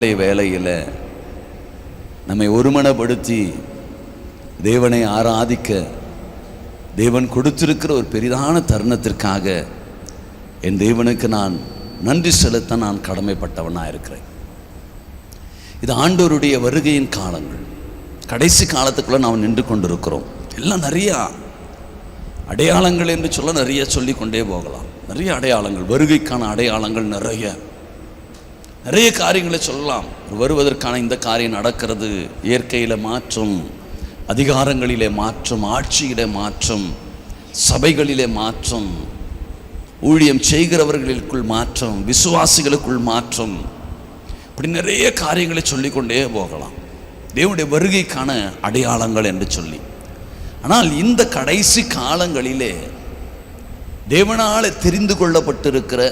வேளையில் நம்மை ஒருமனப்படுத்தி தேவனை ஆராதிக்க தேவன் கொடுத்திருக்கிற ஒரு பெரிதான தருணத்திற்காக என் தேவனுக்கு நான் நன்றி செலுத்த நான் கடமைப்பட்டவனாக இருக்கிறேன். இது ஆண்டவருடைய வருகையின் காலங்கள், கடைசி காலத்துக்குள்ள நாம் நின்று கொண்டிருக்கிறோம். எல்லாம் நிறையா அடையாளங்கள் என்று சொல்ல நிறைய சொல்லி கொண்டே போகலாம். நிறைய அடையாளங்கள், வருகைக்கான அடையாளங்கள் நிறைய காரியங்களை சொல்லலாம். வருவதற்கான இந்த காரியம் நடக்கிறது. இயற்கையில் மாற்றம், அதிகாரங்களிலே மாற்றம், ஆட்சியிலே மாற்றம், சபைகளிலே மாற்றம், ஊழியம் செய்கிறவர்களுக்குள் மாற்றம், விசுவாசிகளுக்குள் மாற்றம், இப்படி நிறைய காரியங்களை சொல்லிக்கொண்டே போகலாம். தேவனுடைய வருகைக்கான அடையாளங்கள் என்று சொல்லி. ஆனால் இந்த கடைசி காலங்களிலே தேவனால் தெரிந்து கொள்ளப்பட்டிருக்கிற,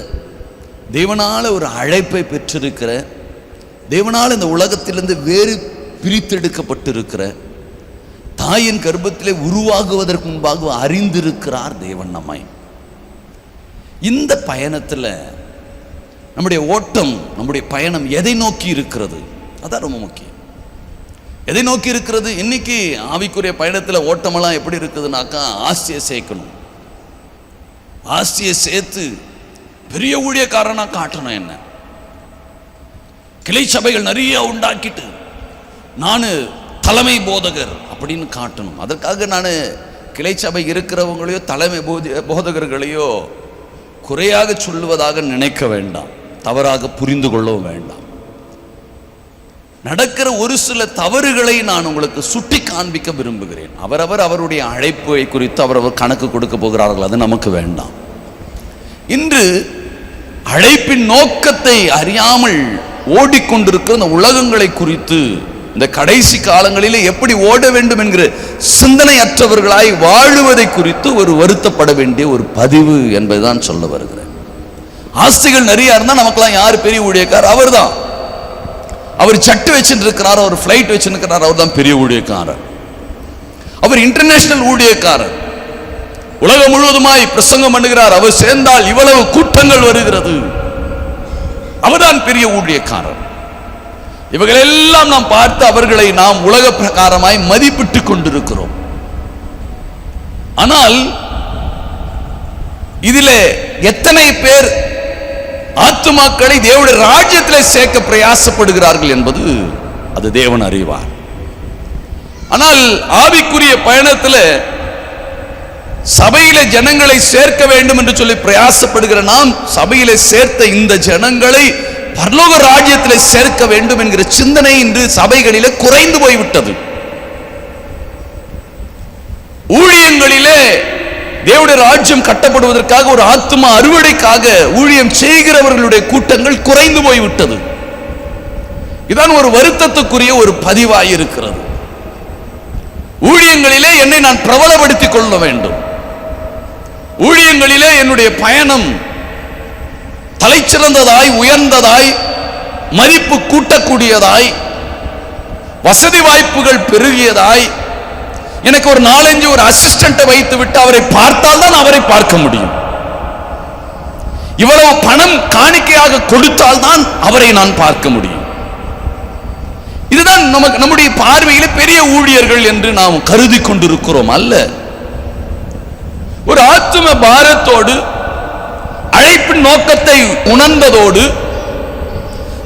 தேவனால் ஒரு அழைப்பை பெற்றிருக்கிற, தேவனால் இந்த உலகத்திலிருந்து வேறு பிரித்தெடுக்கப்பட்டிருக்கிற, தாயின் கர்ப்பத்திலே உருவாகுவதற்கு முன்பாக அறிந்திருக்கிறார் தேவன் நம்மை. இந்த பயணத்தில் நம்முடைய ஓட்டம், நம்முடைய பயணம் எதை நோக்கி இருக்கிறது? அதான் ரொம்ப முக்கியம். எதை நோக்கி இருக்கிறது? இன்னைக்கு ஆவிக்குரிய பயணத்தில் ஓட்டமெல்லாம் எப்படி இருக்குதுனாக்கா, ஆஸ்தியை சேர்க்கணும், ஆஸ்தியை சேர்த்து பெரிய ஊழியக்காரனா காட்டணும். என்ன கிளை சபைகள் நிறைய உண்டாக்கிட்டு நான் தலைமை போதகர் அப்படின்னு காட்டணும். அதற்காக நான் கிளை சபை இருக்கிறவங்களையோ தலைமை போதகர்களையோ குறையாக சொல்லுவதாக நினைக்க வேண்டாம், தவறாக புரிந்து கொள்ளவும் வேண்டாம். நடக்கிற ஒரு சில தவறுகளை நான் உங்களுக்கு சுட்டி காண்பிக்க விரும்புகிறேன். அவரவர் அவருடைய அழைப்பை குறித்து அவரவர் கணக்கு கொடுக்க போகிறார்கள், அது நமக்கு வேண்டாம். இன்று அழைப்பின் நோக்கத்தை அறியாமல் ஓடிக்கொண்டிருக்கிற இந்த உலகங்களை குறித்து, இந்த கடைசி காலங்களிலே எப்படி ஓட வேண்டும் என்கிற சிந்தனையற்றவர்களாய் வாழுவதை குறித்து ஒரு வருத்தப்பட வேண்டிய ஒரு பதிவு என்பதுதான் சொல்ல வருகிறேன். ஆஸ்திகள் நிறைய இருந்தால் நமக்கெல்லாம் யார் பெரிய ஊழியக்காரர்? அவர் தான். அவர் சட்டு வச்சுட்டு இருக்கிறார், அவர் ஃப்ளைட் வச்சுருக்கிறார், அவர் தான் பெரிய ஊழியக்காரர். அவர் இன்டர்நேஷனல் ஊழியக்காரர், உலகம் முழுவதுமாய் பிரசங்கம் பண்ணுகிறார். அவர் சேர்ந்தால் இவ்வளவு கூட்டங்கள் வருகிறது, அவர்தான் பெரிய ஊழியக்காரர். இவர்களெல்லாம் நாம் பார்த்து அவர்களை நாம் உலக பிரகாரமாய் மதிப்பிட்டு கொண்டிருக்கிறோம். ஆனால் இதிலே எத்தனை பேர் ஆத்துமாக்களை தேவனுடைய ராஜ்யத்திலே சேர்க்க பிரயாசப்படுகிறார்கள் என்பது அது தேவன் அறிவார். ஆனால் ஆவிக்குரிய பயணத்தில் சபையிலே ஜனங்களை சேர்க்க வேண்டும் என்று சொல்லி பிரயாசப்படுகிற நாம், சபையிலே சேர்த்த இந்த ஜனங்களை பரலோக ராஜ்யத்திலே சேர்க்க வேண்டும் என்கிற சிந்தனை இன்று சபைகளிலே குறைந்து போய்விட்டது. ஊழியங்களிலே தேவனுடைய ராஜ்யம் கட்டப்படுவதற்காக, ஒரு ஆத்துமா அறுவடைக்காக ஊழியம் செய்கிறவர்களுடைய கூட்டங்கள் குறைந்து போய்விட்டது. இதான் ஒரு வருத்தத்துக்குரிய ஒரு பதிவாயிருக்கிறது. ஊழியங்களிலே என்னை நான் பிரபலப்படுத்திக் கொள்ள வேண்டும், ஊழியங்களிலே என்னுடைய பயணம் தலைச்சிறந்ததாய், உயர்ந்ததாய், மதிப்பு கூட்டக்கூடியதாய், வசதி வாய்ப்புகள் பெருகியதாய், எனக்கு ஒரு 4-5 ஒரு அசிஸ்டன்ட்டை வைத்து விட்டு அவரை பார்த்தால் தான் அவரை பார்க்க முடியும், இவ்வளவு பணம் காணிக்கையாக கொடுத்தால் தான் அவரை நான் பார்க்க முடியும். இதுதான் நம்முடைய பார்வையில் பெரிய ஊழியர்கள் என்று நாம் கருதி கொண்டிருக்கிறோம். அல்ல, ஒரு ஆத்தும பாரத்தோடு, அழைப்பின் நோக்கத்தை உணர்ந்ததோடு,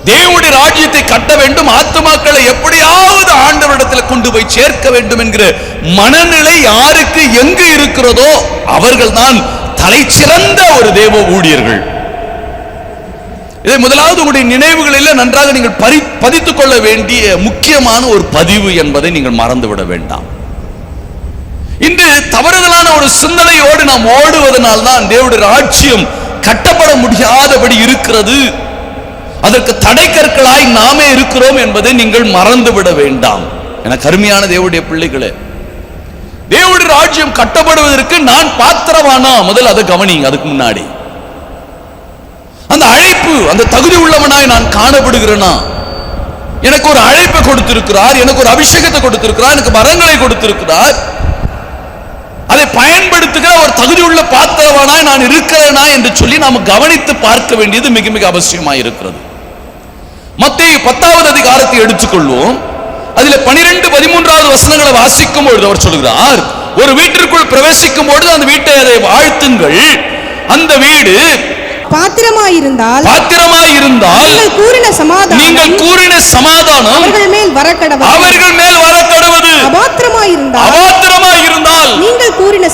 தேவனுடைய ராஜ்யத்தை கட்ட வேண்டும், ஆத்துமாக்களை எப்படியாவது ஆண்டவரிடத்தில் கொண்டு போய் சேர்க்க வேண்டும் என்கிற மனநிலை யாருக்கு எங்கு இருக்கிறதோ அவர்கள் தான் தலைச்சிறந்த ஒரு தேவ ஊழியர்கள். இதை முதலாவது உங்களுடைய நினைவுகளில் நன்றாக நீங்கள் பதித்துக் கொள்ள வேண்டிய முக்கியமான ஒரு பதிவு என்பதை நீங்கள் மறந்துவிட வேண்டாம். இன்று தவறுதலான ஒரு சிந்தனையோடு நாம் ஓடுவதனால் தான் தேவனுடைய ராஜ்யம் கட்டப்பட முடியாதபடி இருக்கிறது. அதற்கு தடைக்கற்களாய் நாமே இருக்கிறோம் என்பதை நீங்கள் மறந்துவிட வேண்டாம். எனக்கு அருமையான தேவனுடைய பிள்ளைகளே, தேவனுடைய ராஜ்யம் கட்டப்படுவதற்கு நான் பாத்திரமானா? முதல் அதை கவனிங்க. அதுக்கு முன்னாடி அந்த அழைப்பு, அந்த தகுதி உள்ளவனாய் நான் காணப்படுகிறேனா? எனக்கு ஒரு அழைப்பை கொடுத்திருக்கிறார், எனக்கு ஒரு அபிஷேகத்தை கொடுத்திருக்கிறார், எனக்கு வரங்களை கொடுத்திருக்கிறார். அதை பயன்படுத்துகிற ஒரு தகுதி உள்ள பாத்திரவானாய் நான் இருக்கிறேனா என்று சொல்லி நாம் கவனித்து பார்க்க வேண்டியது மிக மிக அவசியமாக இருக்கிறது. மத்தேயு 10வது அதிகாரத்தை எடுத்துக்கொள்வோம். அதில் 12, 13வது வசனங்களை வாசிக்கும் பொழுது அவர் சொல்கிறார், ஒரு வீட்டிற்குள் பிரவேசிக்கும் பொழுது அந்த வீட்டை அதை வாழ்த்துங்கள். அந்த வீடு பாத்திரமாயிருந்தால் நீங்கள் கூறின சமாதானம் அவர்கள் மேல் வரக்கடவது. அபாத்திரமாயிருந்தால் நீங்கள் கூறின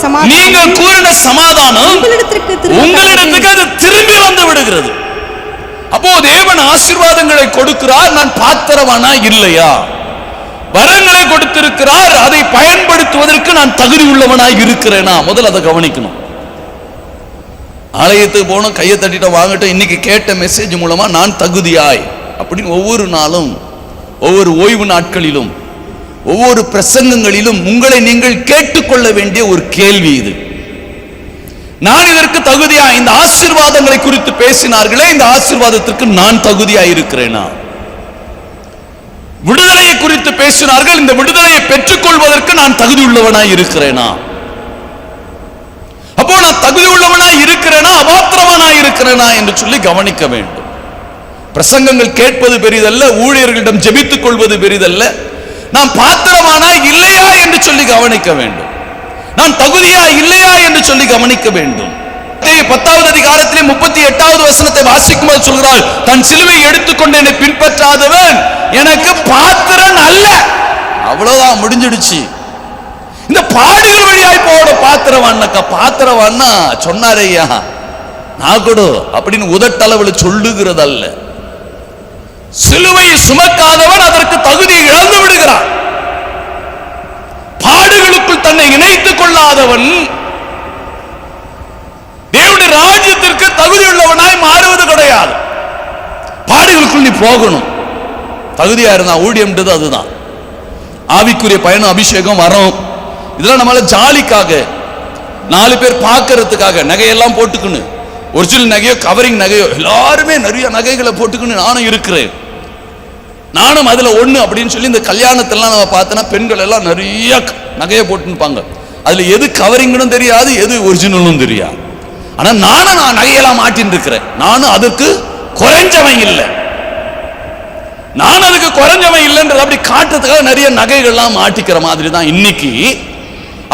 சமாதானம் உங்களிடத்துக்கு அது திரும்பி வந்து விடுகிறது. அப்போ தேவன் ஆசீர்வாதங்களை கொடுக்கிறார், நான் பாத்திரவானா இல்லையா? வரங்களை கொடுத்திருக்கிறார், அதை பயன்படுத்துவதற்கு நான் தகுதி உள்ளவனாய் இருக்கிறேனா? முதல்ல அதை கவனிக்கணும். ஆலயத்துக்கு போனோம், கையை தட்டிட்ட வாங்கட்டும், இன்னைக்கு கேட்ட மெசேஜ் மூலமா நான் தகுதியாய் அப்படின்னு ஒவ்வொரு நாளும், ஒவ்வொரு ஓய்வு நாட்களிலும், ஒவ்வொரு பிரசங்கங்களிலும் உங்களை நீங்கள் கேட்டுக்கொள்ள வேண்டிய ஒரு கேள்வி இது. நான் இதற்கு தகுதியா? இந்த ஆசீர்வாதங்களை குறித்து பேசினார்களே, இந்த ஆசீர்வாதத்திற்கு நான் தகுதியாய் இருக்கிறேனா? விடுதலையை குறித்து பேசினார்கள், இந்த விடுதலையை பெற்றுக் கொள்வதற்கு நான் தகுதி உள்ளவனாய் இருக்கிறேனா? அப்போ நான் தகுதி உள்ளவனாய் இருக்கிறேனா, அபாத்திரவனாய் இருக்கிறேனா என்று சொல்லி கவனிக்க வேண்டும். பிரசங்கங்கள் கேட்பது பெரிதல்ல, ஊழியர்களிடம் ஜெபித்துக் கொள்வது பெரிதல்ல. நான் பாத்திரமானா இல்லையா என்று சொல்லி கவனிக்க வேண்டும். நான் தகுதியா இல்லையா என்று சொல்லி கவனிக்க வேண்டும். 10வது அதிகாரத்திலே 38வது வசனத்தை வாசிக்கும் போது சொல்கிறார், தன் சிலுவையை எடுத்துக்கொண்டு என்னை பின்பற்றாதவன் எனக்கு பாத்திரன் அல்ல. அவ்வளவுதான், முடிஞ்சிடுச்சு. இந்த பாடுகள் வழியாய் போட பாத்திரவான்னாக்கா, பாத்திரவான்னா சொன்னார் ஐயா நான் கொடு அப்படின்னு உதட்டளவில் சொல்லுகிறது அல்ல. சிலுவையை சுமக்காதவன் அதற்கு தகுதி இழந்து விடுகிறான். பாடுகளுக்குள் தன்னை இணைத்துக் கொள்ளாதவன் தேவனுடைய ராஜ்யத்திற்கு தகுதி உள்ளவனாய் மாறுவது கிடையாது. பாடுகளுக்குள் நீ போகணும். தகுதியா இருந்தா ஊழியம்ன்றது அதுதான். ஆவிக்குரிய பயணம், அபிஷேகம், வரம், இதெல்லாம் நம்மளால ஜாலிக்காக, 4 பேர் பார்க்கறதுக்காக நகையெல்லாம் போட்டுக்கணும். ஒரிஜினல் நகையோ கவரிங் நகையோ எல்லாருமே நிறைய நகைகளை போட்டுக்கணும். நானும் இருக்கிறேன், நானும் அதுல ஒண்ணு அப்படின்னு சொல்லி இந்த கல்யாணத்தெல்லாம் நம்ம பார்த்தோன்னா பெண்கள் எல்லாம் நிறைய நகையை போட்டுப்பாங்க. அதுல எது கவரிங்னும் தெரியாது, எது ஒரிஜினலும் தெரியாது. ஆனா நான் நகையெல்லாம் மாட்டின்னு இருக்கிறேன். நானும் அதுக்கு குறைஞ்சவன் இல்லை, நான் அதுக்கு குறைஞ்சவன் இல்லைன்றது அப்படி காட்டுறதுக்காக நிறைய நகைகள்லாம் மாட்டிக்கிற மாதிரி தான் இன்னைக்கு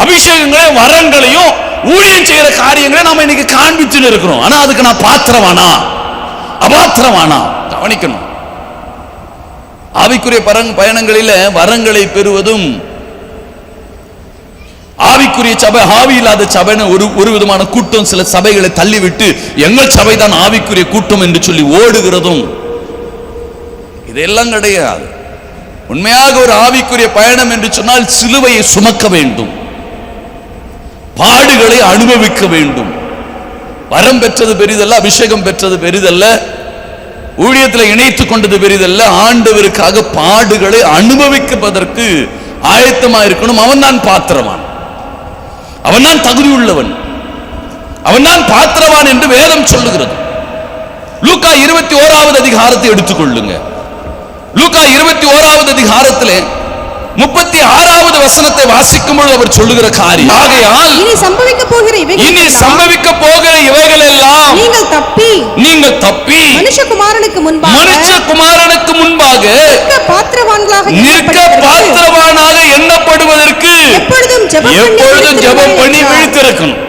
அபிஷேகங்களையும் வரங்களையும் ஊழியம் செய்யற காரியங்களை நாம இன்னைக்கு காண்பிச்சுன்னு இருக்கிறோம். ஆனா அதுக்கு நான் பாத்திரவானா அபாத்திரவானா கவனிக்கணும். ஆவிக்குரிய பயணங்களில வரங்களை பெறுவதும், ஆவிக்குரிய சபை ஆவி இல்லாத சபைன்னு ஒரு விதமான கூட்டம் சில சபைகளை தள்ளிவிட்டு எங்கள் சபை தான் ஆவிக்குரிய கூட்டம் என்று சொல்லி ஓடுகிறதும் இதெல்லாம் கிடையாது. உண்மையாக ஒரு ஆவிக்குரிய பயணம் என்று சொன்னால் சிலுவையை சுமக்க வேண்டும், பாடுகளை அனுபவிக்க வேண்டும். வரம் பெற்றது பெரிதல்ல, அபிஷேகம் பெற்றது பெரிதல்ல, ஊழியத்தில் இணைத்துக் கொண்டது பெரிதல்ல. ஆண்டவருக்காக பாடுகளை அனுபவிப்பதற்கு ஆயத்தமா இருக்கணும். அவன் தான் பாத்திரவான், அவன் தான் தகுதி உள்ளவன், அவன் தான் பாத்திரவான் என்று வேதம் சொல்லுகிறது. லூக்கா 21வது அதிகாரத்தை எடுத்துக்கொள்ளுங்க. லூக்கா 21வது அதிகாரத்திலே 36வது வசனத்தை வாசிக்கும் பொழுது அவர் சொல்லுகிற காரியம், ஆகையால் இனி சம்பவிக்க போகிற இவைகள் எல்லாம் நீங்கள் தப்பி மனுஷகுமாரனுக்கு முன்பாக நிற்க பாத்திரவானாக எண்ணப்படுவதற்கு எப்பொழுதும் ஜெபம் பண்ணி விழித்திருக்கணும்.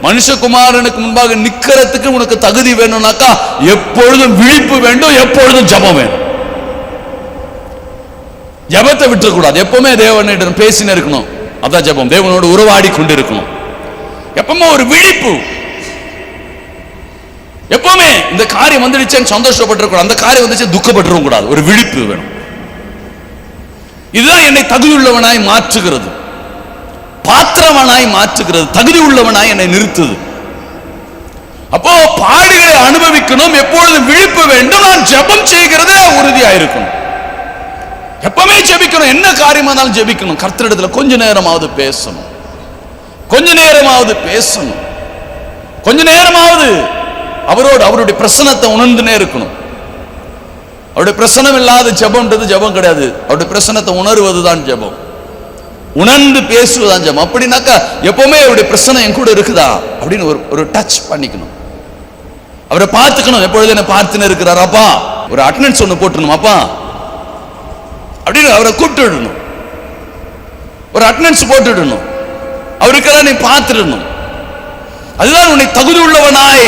மனுஷகுமாரனுக்கு முன்பாக நிக்கிறதுக்கு உனக்கு தகுதி வேணும்னாக்கா எப்பொழுதும் விழிப்பு வேண்டும், எப்பொழுதும் ஜெபம் வேணும். ஜெபத்தை விட்டுறக்கூடாது. எப்பவுமே தேவனிடம் பேசினே இருக்கணும். அதான் ஜெபம். தேவனோடு உறவாடி கொண்டிருக்கணும். எப்பவுமே ஒரு விழிப்பு. எப்பவுமே இந்த காரியம் வந்துடுச்சேன்னு சந்தோஷப்பட்டிருக்கூடாது, அந்த காரியம் வந்துச்சு துக்கப்பட்டிருக்க கூடாது. ஒரு விழிப்பு வேணும். இதுதான் என்னை தகுதி உள்ளவனாய் மாற்றுகிறது, பாத்திரவனாய் மாற்றுகிறது, தகுதி உள்ளவனாய் என்னை நிறுத்துது. அப்போ பாடுகளை அனுபவிக்கணும், எப்பொழுதும் விழிப்பு வேண்டும். நான் ஜெபம் செய்கிறதே உறுதியாயிருக்கணும். எப்பவுமே ஜெபிக்கணும். என்ன காரியமா இருந்தாலும் ஜெபிக்கணும். கர்த்தரிடத்துல கொஞ்ச நேரமாவது பேசணும், கொஞ்ச நேரமாவது பேசணும், கொஞ்ச நேரமாவது அவரோடு அவருடைய பிரசன்னத்தை உணர்ந்துனே இருக்கணும். அவருடைய பிரசனம் இல்லாத ஜெபம்ன்றது ஜெபம் கிடையாது. அவருடைய பிரசன்னத்தை உணர்வதுதான் ஜெபம், உணர்ந்து பேசுவதுதான் ஜெபம். அப்படின்னாக்கா எப்பவுமே அவருடைய பிரசனம் என் கூட இருக்குதா அப்படின்னு ஒரு டச் பண்ணிக்கணும். அவரை பார்த்துக்கணும். எப்பொழுது என்ன பார்த்துன்னு இருக்கிறார், அப்பா ஒரு அட்டெண்டன்ஸ் ஒன்று போட்டுடணும், அப்பா அப்படின்னு அவரை கூப்பிட்டுடணும், ஒரு அட்டெண்டன்ஸ் போட்டுடணும், அவருக்கெல்லாம் நீ பார்த்துடணும். அதுதான் உன்னை தகுதி உள்ளவனாய்,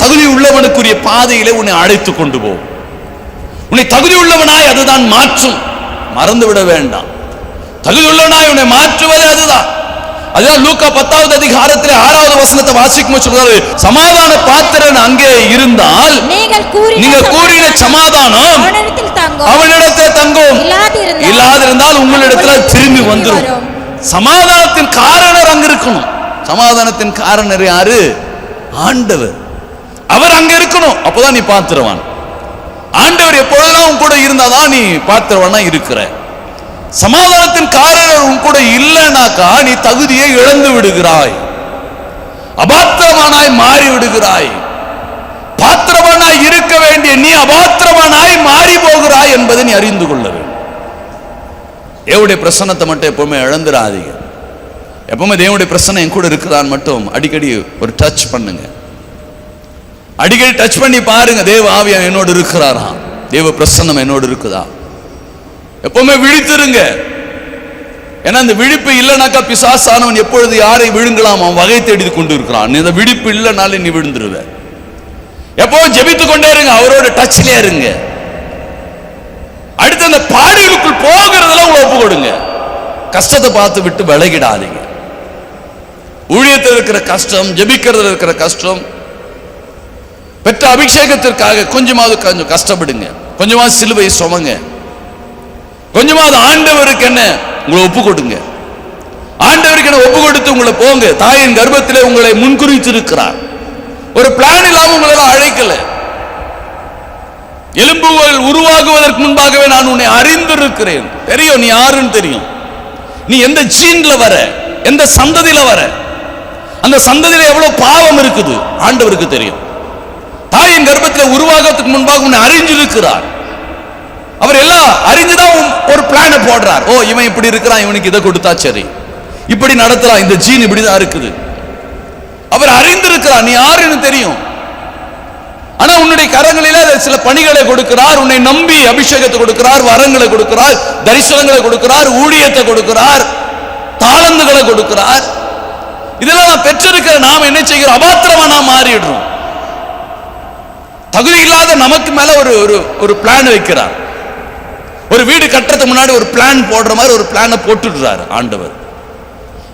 தகுதி உள்ளவனுக்குரிய பாதையிலே உன்னை அழைத்து கொண்டு போ. உன்னை தகுதி உள்ளவனாய் அதுதான் மாற்றும், மறந்து விட வேண்டாம். தகுதி உள்ளவனாய் உன்னை மாற்றுவது அதுதான். அதுதான் லூக்கா 10வது அதிகாரத்திலே 6வது வசனத்தை வாசிக்கும் சொல்றாரு, சமாதான பாத்திரன் அங்கே இருந்தால் நீங்கள் கூறின சமாதானம் அவனிடத்தில் தங்கும், இல்லாதிருந்தால் உங்களிடத்தில் திரும்பி வந்துடும். சமாதானத்தின் காரணர் அங்க இருக்கணும். சமாதானத்தின் காரணர் யாரு? ஆண்டவர். அவர் அங்க இருக்கணும், அப்பதான் நீ பாத்திரவான். ஆண்டவர் எப்பொழுதெல்லாம் உன் கூட இருந்தாதான் நீ பாத்திரவானா இருக்கிற. சமாதானத்தின் காரணர் உன் கூட இல்லைனாக்கா நீ தகுதியை இழந்து விடுகிறாய், அபாத்திரமானாய் மாறி விடுகிறாய். பாத்திரமானாய் இருக்க வேண்டிய நீ அபாத்திரமானாய் மாறி போகிறாய் என்பதை நீ அறிந்து கொள்ள வேண்டும். தேவனுடைய பிரசன்னத்தை மட்டும் எப்பவுமே இழந்துடாதீங்க. எப்பவுமே தேவனுடைய பிரசன்னம் என் கூட இருக்குதான்னு மட்டும் அடிக்கடி ஒரு டச் பண்ணுங்க. அடிக்கடி டச் பண்ணி பாருங்க, தேவ ஆவியா என்னோடு இருக்கிறாரா, தேவ பிரசன்னம் என்னோடு இருக்குதா. எப்பவுமே விழித்திருங்க. ஏன்னா இந்த விழிப்பு இல்லைனாக்கா பிசாசானவன் எப்பொழுது யாரை விழுங்கலாம் அவன் வகை தேடி கொண்டு இருக்கிறான். இந்த விழிப்பு இல்லைனாலே நீ விழுந்துருவ. எப்பவும் ஜெபித்து கொண்டே இருங்க, அவரோட டச்லயே இருங்க. அடுத்து அந்த பாடுகளுக்குள் போகிறதுல உங்களை ஒப்பு கொடுங்க. கஷ்டத்தை பார்த்து விட்டு விலகிடாதீங்க. ஊழியத்தில் இருக்கிற கஷ்டம், ஜெபிக்கிறதுல இருக்கிற கஷ்டம், பெற்ற அபிஷேகத்திற்காக கொஞ்சமாவது கொஞ்சம் கஷ்டப்படுங்க, கொஞ்சமாவது சிலுவை சுமங்க, கொஞ்சமாவது ஆண்டவருக்கு என்ன உங்களை ஒப்பு கொடுங்க. ஆண்டவருக்கு என்ன ஒப்பு கொடுத்து உங்களை போங்க. தாயின் கர்ப்பத்திலே உங்களை முன்குறித்திருக்கிறார். ஒரு பிளான் இல்லாம உங்களை அழைக்கல. எலும்புகள் உருவாகுவதற்கு முன்பாகவே நான் உன்னை அறிந்திருக்கிறேன். தெரியும் நீ யாருன்னு தெரியும். நீ எந்த ஜீன்ல வர, எந்த சந்ததியில வர, அந்த சந்ததியில எவ்வளவு பாவம் இருக்குது ஆண்டவருக்கு தெரியும். தாயின் கர்ப்பத்தில் உருவாகிறதுக்கு முன்பாக உன்னை அறிஞ்சிருக்கிறார். அவர் எல்லாம் அறிஞ்சுதான் ஒரு பிளான போடுறார். ஓ இவன் இப்படி இருக்கிறான், இவனுக்கு இதை கொடுத்தா சரி, இப்படி நடத்துறான், இந்த ஜீன் இப்படிதான் இருக்குது. அவர் அறிந்திருக்கிறார், நீ யாருன்னு தெரியும். ஆனா உன்னுடைய கரங்களிலே சில பணிகளை கொடுக்கிறார், உன்னை நம்பி அபிஷேகத்தை கொடுக்கிறார், வரங்களை கொடுக்கிறார், தரிசனங்களை கொடுக்கிறார், ஊழியத்தை கொடுக்கிறார், தாளந்துகளை கொடுக்கிறார். இதெல்லாம் நான் பெற்றிருக்கிற நாம் என்ன செய்கிறோம்? அபாத்திரமா நாம் மாறிடுறோம். தகுதி இல்லாத நமக்கு மேல ஒரு பிளான் வைக்கிறார். ஒரு வீடு கட்டுறதுக்கு முன்னாடி ஒரு பிளான் போடுற மாதிரி ஒரு பிளானை போட்டுடுறாரு ஆண்டவர்.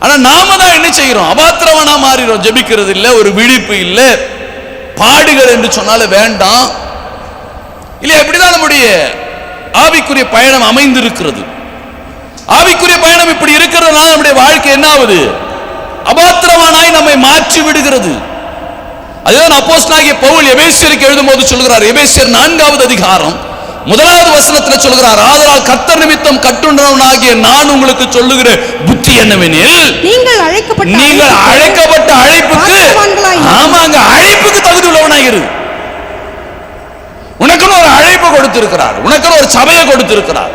ஆனா நாம தான் என்ன செய்கிறோம்? அபாத்திரமா நாம் மாறிடுறோம். ஜெபிக்கிறது இல்லை, ஒரு விழிப்பு இல்லை, பாடுகள் என்று சொன்னாலே வேண்டாம் இல்லையா? இப்படிதான் நம்முடைய ஆவிக்குரிய பயணம் அமைந்திருக்கிறது. ஆவிக்குரிய பயணம் இப்படி இருக்கிறதுனால நம்முடைய வாழ்க்கை என்ன ஆகுது? அபாத்திரமானாய் நம்மை மாற்றி விடுகிறது. அதுதான் அப்போஸ்தலனாகிய பவுல் எபேசியருக்கு எழுதும் போது சொல்கிறார். எபேசியர் 4வது அதிகாரம் 1வது வசனத்தில் சொல்கிறார், ஆதலால் கர்த்தர் நிமித்தம் கட்டுண்டவனாகிய நான் உங்களுக்கு சொல்லுகிற புத்தி என்னவெனில், நீங்கள் அழைக்கப்பட்ட அழைப்புக்கு, ஆமாங்க, அழைப்புக்கு தகுதி உள்ளவனாயிரு. உனக்குன்னு ஒரு அழைப்பு கொடுத்திருக்கிறார், உனக்குன்னு ஒரு சபையை கொடுத்திருக்கிறார்,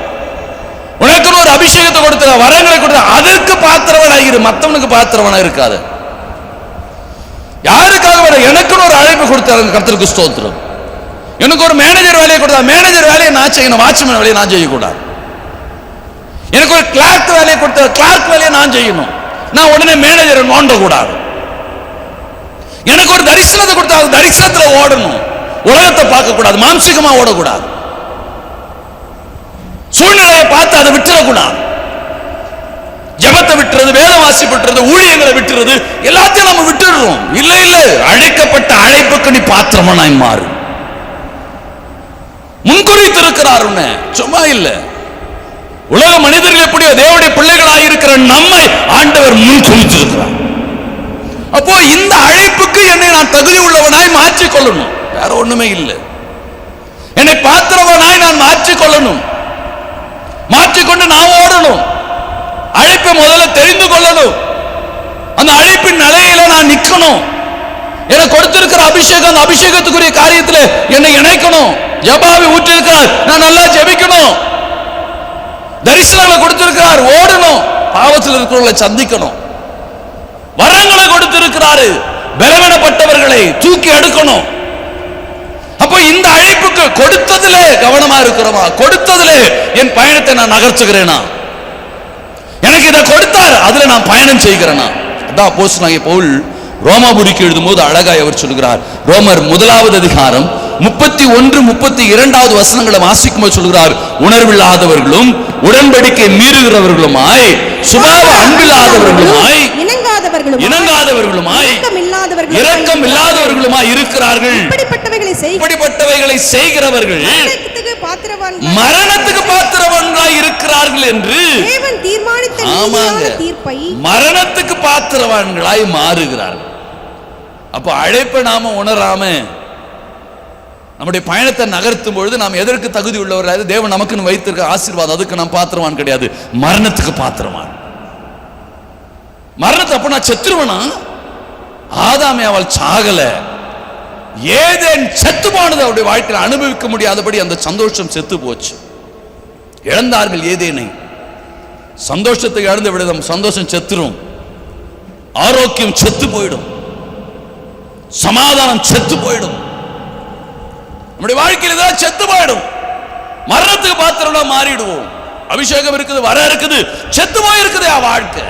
உனக்குன்னு ஒரு அபிஷேகத்தை கொடுத்திருக்கிறார், வரங்களை கொடுத்தார். அதற்கு பாத்திரவனாயிரு, மற்றவனுக்கு பாத்திரவனா இருக்காது. யாருக்காக வர? எனக்குன்னு ஒரு அழைப்பு கொடுத்தாரு கர்த்தருக்கு ஸ்தோத்திரம். எனக்கு ஒரு மேனேஜர் வேலையை கொடுத்தா, மேனேஜர் வேலையை நான் செய்யணும், வாட்ச்மேன் வேலையை நான் செய்யக்கூடாது. எனக்கு ஒரு கிளார்க் வேலையை கொடுத்த, கிளார்க் வேலையை நான் செய்யணும், நான் உடனே மேனேஜரை நோண்டக்கூடாது. எனக்கு ஒரு தரிசனத்தை கொடுத்தா தரிசனத்துல ஓடணும், உலகத்தை பார்க்க கூடாது, மாம்சிகமா ஓடக்கூடாது, சூழ்நிலையை பார்த்து அதை விட்டுறக்கூடாது. ஜபத்தை விட்டுறது, வேதம் வாசிப்பட்டுறது, ஊழியங்களை விட்டுறது, எல்லாத்தையும் நம்ம விட்டுடுறோம். இல்ல இல்ல, அழைக்கப்பட்ட அழைப்புக்கு நீ பாத்திரமானாய் மாறு. முன்குறித்திருக்கிறார் உன்னை, சும்மா இல்ல. உலக மனிதர்கள் எப்படியோ தேவனுடைய பிள்ளைகளாக இருக்கிற நம்மை ஆண்டவர் முன்குறித்திருக்கிறார். அப்போ இந்த அழைப்புக்கு என்னை நான் தகுதி உள்ளவனாய் மாற்றிக்கொள்ளணும், வேற ஒண்ணுமே இல்லை. என்னை பாத்திரவனாய் நான் மாற்றிக்கொள்ளணும், மாற்றிக்கொண்டு நான் ஓடணும். அழைப்பை முதல்ல தெரிந்து கொள்ளணும். அந்த அழைப்பின் நிலையில நான் நிற்கணும். எனக்கு கொடுத்திருக்கிற அபிஷேகம், அந்த அபிஷேகத்துக்குரிய காரியத்தில் என்னை இணைக்கணும். ஜெபாவி ஊற்றிருக்கிறார், நான் நல்லா ஜெபிக்கணும். தரிசனங்களை கொடுத்திருக்கிறார், ஓடணும். பாவத்தில் இருக்கிறவர்களை சந்திக்கணும். வரங்களை கொடுத்திருக்கிறாரு, பலவீனப்பட்டவர்களை தூக்கி எடுக்கணும். அப்போ இந்த அழைப்புக்கு கொடுத்ததிலே கவனமா இருக்கிறோமா? கொடுத்ததிலே என் பயணத்தை நான் நகர்த்துகிறேனா? எனக்கு இதை கொடுத்தார், அதுல நான் பயணம் செய்கிறேனா? அதான் அப்போஸ்தலனாகிய பவுல் ரோமாபுரிக்கு எழுதும்போது அழகாய் அவர் சொல்கிறார். ரோமர் 1வது அதிகாரம் 31, 32 வசனங்களை வாசிக்கும்போது சொல்கிறார், உணர்வில்லாதவர்களும் உடன்படிக்கை மீறுகிறவர்களுமாய் சுபாவ அன்பில்லாதவர்களுமாய் இணங்காதவர்களுமாய் இரக்கம் இல்லாதவர்களுமாய் இருக்கிறார்கள். இப்படிப்பட்டவைகளை செய்கிறவர்கள் மரணத்துக்கு பாத்திரவான்களாய் இருக்கிறார்கள் என்று மரணத்துக்கு பாத்திரவான்களாய் மாறுகிறார்கள். அப்ப அழைப்பை நாம உணராம நம்முடைய பயணத்தை நகர்த்தும் பொழுது நாம் எதற்கு தகுதி உள்ளவர்களாக? தேவன் நமக்கு வைத்திருக்க ஆசீர்வாதம், அதுக்கு நாம் பாத்திரவான் கிடையாது, மரணத்துக்கு பாத்திரவான். மரணத்தை அப்ப நான் செத்துருவனா? ஆதாமே அவள் சாகல, ஏதேன் செத்து போனது. அவருடைய வாழ்க்கையில் அனுபவிக்க முடியாதபடி அந்த சந்தோஷம் செத்து போச்சு. இழந்தார்கள் ஏதேனை. சந்தோஷத்தை இழந்து விட சந்தோஷம் செத்துரும், ஆரோக்கியம் செத்து போயிடும், சமாதானம் செத்து போயிடும், நம்முடைய வாழ்க்கையில் ஏதாவது செத்து போயிடும். மரணத்துக்கு பாத்திரம்னா மாறிடுவோம். அபிஷேகம் இருக்குது, வர இருக்குது, செத்து போயிருக்குது வாழ்க்கை.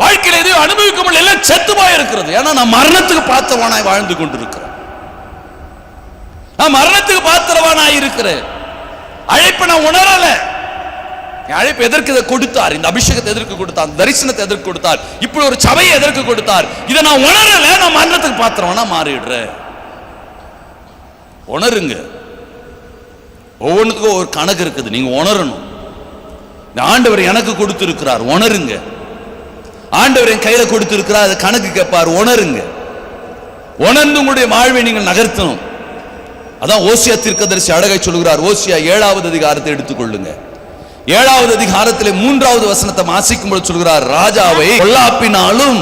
வாழ்க்கையில் எதையும் அனுபவிக்க முடியல, எல்லாம் செத்து போயிருக்கிறது. ஏன்னா நான் மரணத்துக்கு பாத்திரவானாய் வாழ்ந்து கொண்டிருக்கிறேன். நான் மரணத்துக்கு பாத்திரவானாய் இருக்கிறேன். அழைப்பை நான் உணரல. அழைப்பு எதற்கு இதை கொடுத்தார்? இந்த அபிஷேகத்தை எதற்கு கொடுத்தார்? தரிசனத்தை எதற்கு கொடுத்தார்? இப்படி ஒரு சபையை எதற்கு கொடுத்தார்? இதை நான் உணரல, நான் மரணத்துக்கு பாத்திரவானா மாறிடுறேன். உணருங்க. ஒவ்வொன்றுக்கும் ஒரு கணக்கு இருக்குது, நீங்க உணரணும். இந்த ஆண்டவர் எனக்கு கொடுத்திருக்கிறார், உணருங்க. ஆண்டவர் என் கையில கொடுத்திருக்கிறார், அதை கணக்கு கேட்பார், உணருங்க. உணர்ந்து உங்களுடைய வாழ்வை நீங்கள் நகர்த்தணும். அதான் ஓசியா தீர்க்கதரிசி அழகை சொல்கிறார். ஓசியா 7வது அதிகாரத்தை எடுத்துக்கொள்ளுங்க. 7வது அதிகாரத்திலே 3வது வசனத்தை வாசிக்கும்போது சொல்கிறார், ராஜாவை பொல்லாப்பினாலும்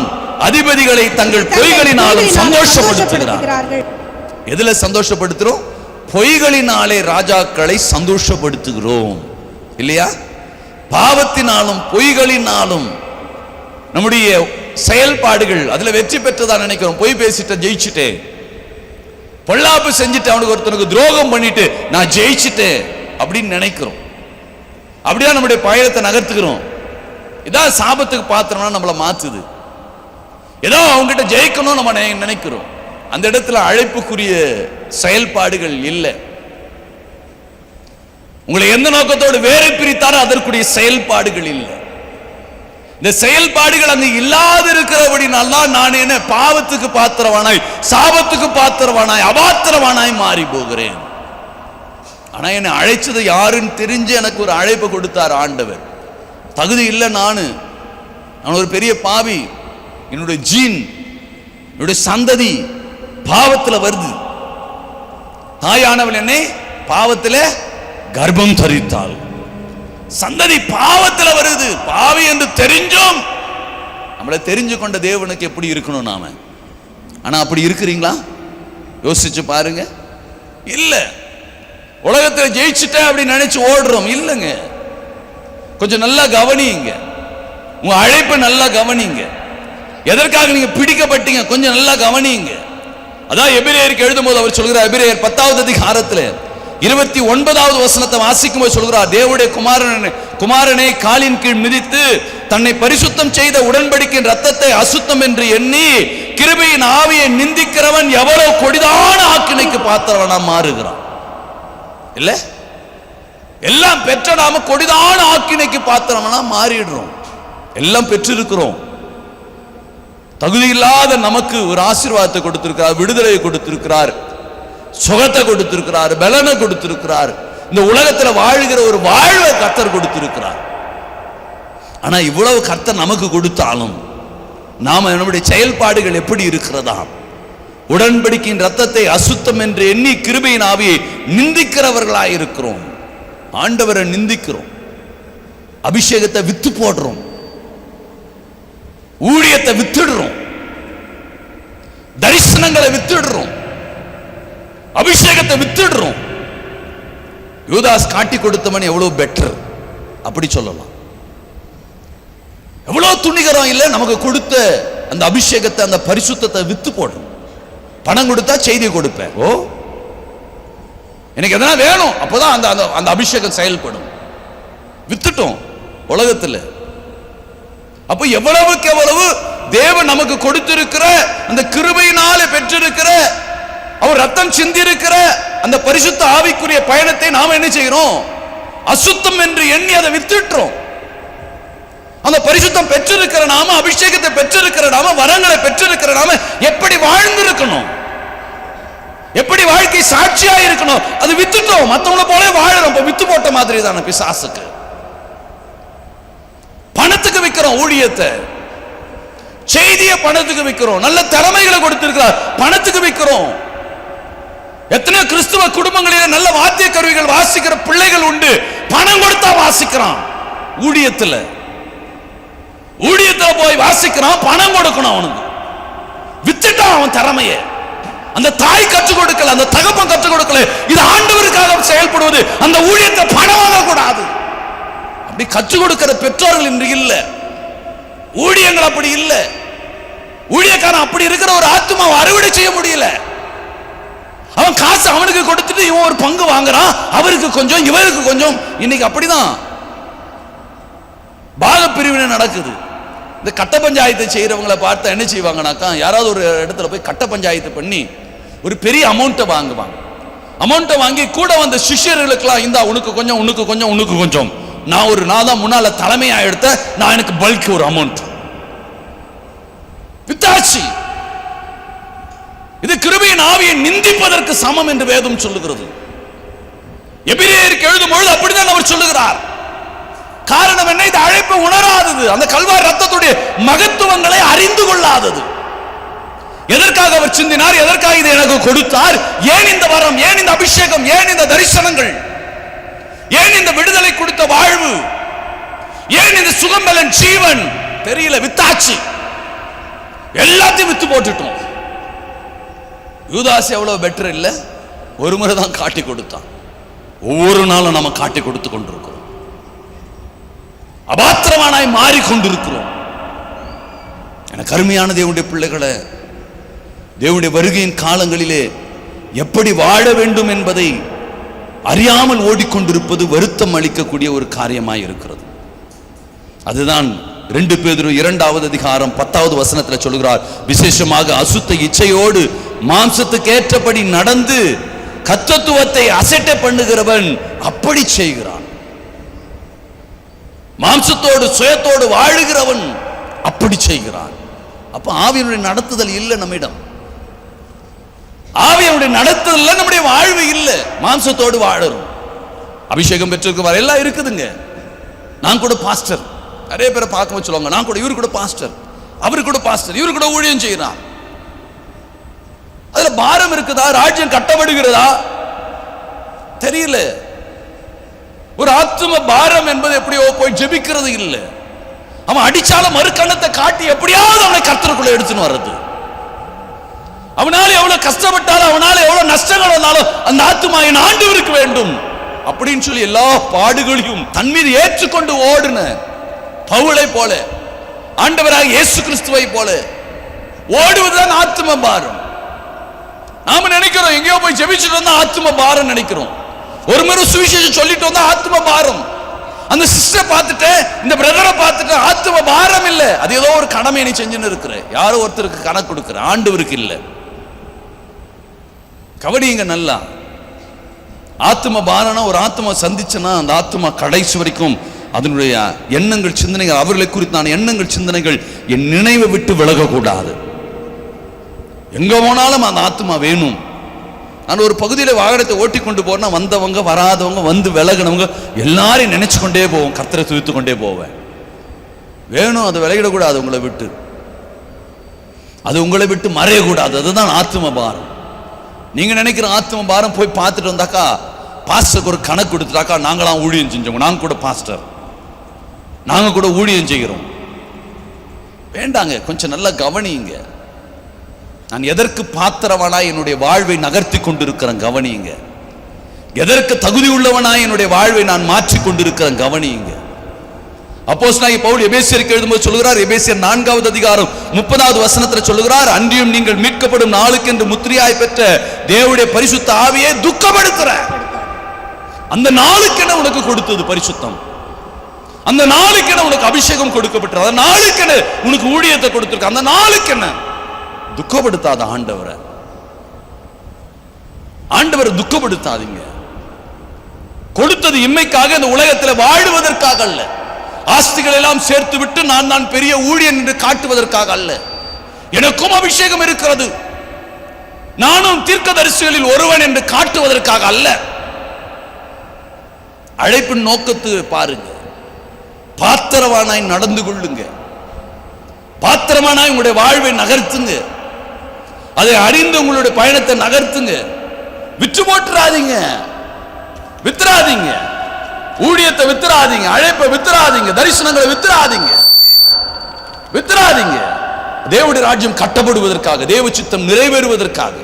அதிபதிகளை தங்கள் பொய்களினாலும் சந்தோஷப்படுத்துகிறார்கள். எதுல சந்தோஷப்படுத்துறோம்? பொய்களினாலே ராஜாக்களை சந்தோஷப்படுத்துகிறோம் இல்லையா? பாவத்தினாலும் பொய்களினாலும் நம்முடைய செயல்பாடுகள் அதுல வெற்றி பெற்றதா நினைக்கிறோம். பொய் பேசிட்டேன், ஜெயிச்சுட்டேன். பொல்லாப்பு செஞ்சுட்டு அவனுக்கு ஒருத்தனுக்கு துரோகம் பண்ணிட்டு நான் ஜெயிச்சுட்டேன் அப்படின்னு நினைக்கிறோம். அப்படியா நம்முடைய பயணத்தை நகர்த்துகிறோம். இதான் சாபத்துக்கு பாத்திரம்னா நம்மளை மாத்துது. ஏதோ அவங்ககிட்ட ஜெயிக்கணும் நம்ம நினைக்கிறோம். அந்த இடத்துல அழைப்புக்குரிய செயல்பாடுகள் இல்லை. உங்களை எந்த நோக்கத்தோடு வேறு பிரித்தாரோ அதற்குரிய செயல்பாடுகள் இல்லை. இந்த செயல்பாடுகள் அங்கு இல்லாது இருக்கிறபடினால்தான் நான் என்ன பாவத்துக்கு பாத்திரவானாய், சாபத்துக்கு பாத்திரவானாய், அபாத்திரவானாய் மாறி போகிறேன். ஆனா என்னை அழைச்சது யாருன்னு தெரிஞ்சு எனக்கு ஒரு அழைப்பு கொடுத்தார் ஆண்டவர். தகுதி இல்லை, நான் ஒரு பெரிய பாவி, என்னுடைய ஜீன், என்னுடைய சந்ததி பாவத்தில் வருது. தாயானவள் என்னை பாவத்தில் கர்ப்பம் தரித்தாள். சந்ததி பாவத்தில் வருது. பாவி என்று தெரிஞ்சும் நம்மளை தெரிஞ்சு கொண்ட தேவனுக்கு எப்படி இருக்கணும் நாம? ஆனா அப்படி இருக்கிறீங்களா? யோசிச்சு பாருங்க. இல்ல, உலகத்தில் ஜெயிச்சுட்டேன் அப்படின்னு நினைச்சு ஓடுறோம். இல்லைங்க, கொஞ்சம் நல்லா கவனிங்க. உங்க அழைப்பை நல்லா கவனிங்க. எதற்காக நீங்க பிடிக்கப்பட்டீங்க கொஞ்சம் நல்லா கவனிங்க. அதான் எபிரேயருக்கு எழுதும் போது அவர் சொல்கிறார். எபிரேயர் 10வது அதிகாரத்தில் 29வது வசனத்தை வாசிக்கும் போது சொல்கிறார், தேவனுடைய குமாரனை காலின் கீழ் மிதித்து தன்னை பரிசுத்தம் செய்த உடன்படிக்கையின் ரத்தத்தை அசுத்தம் என்று எண்ணி கிருபையின் ஆவியை நிந்திக்கிறவன் எவ்வளவு கொடிதான ஆக்கினைக்கு பாத்திரவனா மாறுகிறான். இல்ல, எல்லாம் பெற்ற நாம கொடிதான ஆக்கினைக்கு பாத்திரவனா மாறிடுறோம். எல்லாம் பெற்றிருக்கிறோம். தகுதி இல்லாத நமக்கு ஒரு ஆசீர்வாதத்தை கொடுத்திருக்கிறார், விடுதலையை கொடுத்திருக்கிறார், சுகத்தை கொடுத்திருக்கிறார், பலனை கொடுத்திருக்கிறார். இந்த உலகத்தில் வாழ்கிற ஒரு வாழ்வை கர்த்தர் கொடுத்திருக்கிறார். ஆனா இவ்வளவு கர்த்தர் நமக்கு கொடுத்தாலும் நாம நம்முடைய செயல்பாடுகள் எப்படி இருக்கிறதா? உடன்படிக்கையின் ரத்தத்தை அசுத்தம் என்று எண்ணி கிருபையின் ஆவியை நிந்திக்கிறவர்களாய் இருக்கிறோம். ஆண்டவரை நிந்திக்கிறோம், அபிஷேகத்தை வித்து போடுறோம், ஊழியத்தை வித்துடுறோம், தரிசனங்களை வித்துடுறோம், அபிஷேகத்தை வித்துடுறோம். யூதாஸ் காட்டி கொடுத்தவன் எவ்வளவு பெட்டர் அப்படி சொல்லலாம். எவ்வளவு துணிகரம் இல்லை நமக்கு கொடுத்த அந்த அபிஷேகத்தை, அந்த பரிசுத்தத்தை வித்து போடுறோம். பணம் கொடுத்தா செய்தி கொடுப்பேன். ஓ, எனக்கு எதனா வேணும், அப்போதான் அந்த அந்த அபிஷேகம் செயல்படும். வித்துட்டோம் உலகத்தில். அப்ப எவ்வளவுக்கு எவ்வளவு தேவன் நமக்கு கொடுத்திருக்கிற அந்த கிருபையினாலே பெற்றிருக்கிற அவர் ரத்தம் சிந்தி இருக்கிற அந்த பரிசுத்த ஆவிக்குரிய பயணத்தை நாம என்ன செய்கிறோம்? அசுத்தம் என்று எண்ணி அதை வித்துட்டோம். அந்த பரிசுத்தம் பெற்றிருக்கிற நாம, அபிஷேகத்தை பெற்றிருக்கிற நாம, வரங்களை பெற்றிருக்கிற நாம எப்படி வாழ்ந்திருக்கணும், எப்படி வாழ்க்கை சாட்சியா இருக்கணும், அது வித்துட்டோம். மற்றவங்களை போல வாழறோம். வித்து போட்ட மாதிரி தானே பிசாசுக்கு. பணத்துக்கு விற்கிறோம் ஊழியத்தை, செய்திய பணத்துக்கு விற்கிறோம். நல்ல திறமைகளை கொடுத்திருக்கிறார், பணத்துக்கு விற்கிறோம். எத்தனை கிறிஸ்துவ குடும்பங்களிலே நல்ல வாத்திய கருவிகள் வாசிக்கிற பிள்ளைகள் உண்டு, பணம் கொடுத்தா வாசிக்கிறான். ஊழியத்தில் போய் வாசிக்கிறான், பணம் கொடுக்கணும் அவனுக்கு. வித்துட்டான் அவன் திறமைய. அந்த தாய் கற்றுக் கொடுக்கல, அந்த தகப்பன் கற்றுக் கொடுக்கல. இது ஆண்டவருக்காக செயல்படுவது. அந்த ஊழியத்தை பணம் வாங்க கூடாது. அப்படி கற்றுக் கொடுக்கிற பெற்றோர்கள் இன்று இல்ல. ஊழியங்கள் அப்படி இல்ல. ஊழியக்காரன் அப்படி இருக்கிற ஒரு ஆத்துமாவை அறுவடை செய்ய முடியல. அவன் காசு அவனுக்கு கொடுத்துட்டு இவன் ஒரு பங்கு வாங்குறான், அவருக்கு கொஞ்சம் இவருக்கு கொஞ்சம். இன்னைக்கு அப்படிதான் பாக பிரிவினை நடக்குது. இந்த கட்ட பஞ்சாயத்தை செய்யறவங்களை பார்த்தா என்ன செய்வாங்கனாக்கா, யாராவது ஒரு இடத்துல போய் கட்ட பஞ்சாயத்து பண்ணி ஒரு பெரிய அமௌண்ட்டை வாங்குவாங்க. அமௌண்ட்டை வாங்கி கூட வந்த சிஷ்யர்களுக்கெல்லாம், இந்தா உனக்கு கொஞ்சம், உனக்கு கொஞ்சம், உனக்கு கொஞ்சம். நான் தான் முன்னால தலைமையா எடுத்த, நான் எனக்கு பல்க் ஒரு அமௌண்ட். வித்தாட்சி. இது கிருபையின் ஆவியை நிந்திப்பதற்கு சமம் என்று வேதம் சொல்லுகிறது. எபிரேயருக்கு எழுதும் பொழுது அப்படிதான் அவர் சொல்லுகிறார். காரணம் என்ன? இது அழைப்பை உணராதது, அந்த கல்வாரி ரத்தத்துடைய மகத்துவங்களை அறிந்து கொள்ளாதது. எதற்காக அவர் சிந்தினார், எதற்காக இதை எனக்கு கொடுத்தார், ஏன் இந்த வரம், ஏன் இந்த அபிஷேகம், ஏன் இந்த தரிசனங்கள், ஏன் இந்த விடுதலை கொடுத்த வாழ்வு, ஏன் இந்த சுகம்பலன் ஜீவன் தெரியல. வித்தாச்சு. எல்லாத்தையும் வித்து போட்டுட்டோம். யூதாஸ் எவ்வளவு பெட்டர் இல்ல? ஒரு முறை தான் காட்டி கொடுத்தான். ஒவ்வொரு நாளும் நம்ம காட்டி கொடுத்து கொண்டிருக்கிறோம். அபாத்திரமானாய் மாறிக்கொண்டிருக்கிறோம். எனக்கு அருமையான தேவனுடைய பிள்ளைகளை, தேவனுடைய வருகையின் காலங்களிலே எப்படி வாழ வேண்டும் என்பதை அறியாமல் ஓடிக்கொண்டிருப்பது வருத்தம் அளிக்கக்கூடிய ஒரு காரியமாய் இருக்கிறது. அதுதான் 2 பேதுரு 2வது அதிகாரம் 10வது வசனத்தில் சொல்கிறார். விசேஷமாக அசுத்த இச்சையோடு மாம்சத்துக்கு ஏற்றபடி நடந்து கர்த்தத்துவத்தை அசட்டை பண்ணுகிறவன் அப்படி செய்கிறான். மாம்சத்தோடு சுயத்தோடு வாழுகிறவன் அப்படி செய்கிறான். அப்ப ஆவியினுடைய நடத்துதல் இல்லை நம்மிடம். ஆவியினுடைய நடத்துதல் நம்முடைய வாழ்வு இல்லை. மாம்சத்தோடு வாழறோம். அபிஷேகம் பெற்றிருக்கிறவர் எல்லாம் இருக்குதுங்க. நான் கூட பாஸ்டர், நிறைய பேரை பார்க்க வச்சுருவாங்க. நான் கூட, இவரு கூட பாஸ்டர், அவரு கூட பாஸ்டர், இவரு கூட ஊழியம் செய்யறான். அதுல பாரம் இருக்குதா? ராஜ்யம் கட்டப்படுகிறதா? தெரியல. ஒரு ஆத்தும பாரம் என்பது எப்படியோ போய் ஜெபிக்கிறது இல்லை. அவன் அடிச்சாலும் மறுக்கண்ணத்தை காட்டி எப்படியாவது அவனை கர்த்தருக்குள்ள எடுத்துன்னு வர்றது. அவனால எவ்வளவு கஷ்டப்பட்டாலும், அவனால எவ்வளவு நஷ்டங்கள் வந்தாலும் அந்த ஆத்துமா என் ஆண்டவருக்கு வேண்டும் அப்படின்னு சொல்லி எல்லா பாடுகளையும் தன் மீது ஏற்றுக்கொண்டு ஓடுன பவுலை போல, ஆண்டவராக இயேசு கிறிஸ்துவை போல ஓடுவதுதான் ஆத்தும பாரம். நாம நினைக்கிறோம் எங்கேயோ போய் ஜெபிச்சுட்டு வந்தா ஆத்தும பாரம் நினைக்கிறோம். ஒரு முறை சுவிசேஷம் சொல்லிட்டு வந்தா ஆத்தும பாரம். அந்த சிஸ்டர் பார்த்துட்டு, இந்த பிரதரை பார்த்துட்டு ஆத்தும பாரம் இல்ல. அது ஏதோ ஒரு கடமை நீ செஞ்சுன்னு இருக்கிற, யாரோ ஒருத்தருக்கு கணக்கு கொடுக்கிற, ஆண்டவருக்கு இல்ல. கவனிங்க நல்லா. ஆத்தும பாரம்னா ஒரு ஆத்மா சந்திச்சனா அந்த ஆத்மா கடைசி வரைக்கும் அதனுடைய எண்ணங்கள் சிந்தனைகள், அவர்களை குறித்தான எண்ணங்கள் சிந்தனைகள் என் நினைவை விட்டு விலகக்கூடாது. எங்க போனாலும் அந்த ஆத்மா வேணும். நான் ஒரு பகுதியில் வாகனத்தை ஓட்டி கொண்டு போனா வந்தவங்க வராதவங்க வந்து விலகினவங்க எல்லாரையும் நினைச்சு கொண்டே போவோம், கர்த்தரை துதித்து கொண்டே போவேன். வேணும், அது விலகிடக்கூடாது உங்களை விட்டு, அது உங்களை விட்டு மறையக்கூடாது. அதுதான் ஆத்ம பாரம். நீங்க நினைக்கிற ஆத்ம பாரம் போய் பார்த்துட்டு வந்தாக்கா, பாஸ்டருக்கு ஒரு கணக்கு கொடுத்துட்டாக்கா, நாங்களாம் ஊழியம் செஞ்சோங்க, நாங்க கூட பாஸ்டர், நாங்க கூட ஊழியம் செய்கிறோம். வேண்டாங்க, கொஞ்சம் நல்லா கவனிங்க. நான் எதற்கு பாத்திரவனாய் என்னுடைய வாழ்வை நகர்த்தி கொண்டிருக்கிறேன் கவனியுங்க. எதற்கு தகுதி உள்ளவனாய் என்னுடைய வாழ்வை நான் மாற்றி கொண்டிருக்கிறேன் கவனியுங்க. அப்போஸ்தலனாகிய பவுல் எபேசியருக்கு எழுதும்போது சொல்கிறார், எபேசியர் 4வது அதிகாரம் 30வது வசனத்தில் சொல்லுகிறார், அன்றியும் நீங்கள் மீட்கப்படும் நாளுக்கு என்று முத்திரையாய் பெற்ற தேவனுடைய பரிசுத்த ஆவியை துக்கப்படுத்துற. அந்த நாளுக்கென உனக்கு கொடுத்தது பரிசுத்தம், அந்த நாளுக்கென உனக்கு அபிஷேகம் கொடுக்கப்பட்டது, அந்த நாளுக்கென உனக்கு ஊழியத்தை கொடுத்திருக்க, அந்த நாளுக்கென துக்கப்படுத்தாத ஆண்டவரை துக்கப்படுத்தாதீங்க. கொடுத்தது இம்மைக்காக, இந்த உலகத்தில் வாழுவதற்காக அல்ல. ஆஸ்திகள் எல்லாம் சேர்த்து விட்டு நான் தான் பெரிய ஊழியன் என்று காட்டுவதற்காக அல்ல. எனக்கும் அபிஷேகம் இருக்கிறது, நானும் தீர்க்கதரிசிகளில் ஒருவன் என்று காட்டுவதற்காக அல்ல. அழைப்பின் நோக்கத்து பாருங்க. பாத்திரவானாய் நடந்து கொள்ளுங்க, பாத்திரவானாய் உங்களுடைய வாழ்வை நகர்த்துங்க, அதை அறிந்து உங்களுடைய பயணத்தை நகர்த்துங்க. விற்று போட்டுறாதீங்க, வித்துறாதீங்க, ஊழியத்தை வித்துறாதீங்க, அழைப்பை வித்துறாதீங்க, தரிசனங்களை வித்துறாதீங்க. தேவனுடைய ராஜ்யம் கட்டப்படுவதற்காக, தேவ சித்தம் நிறைவேறுவதற்காக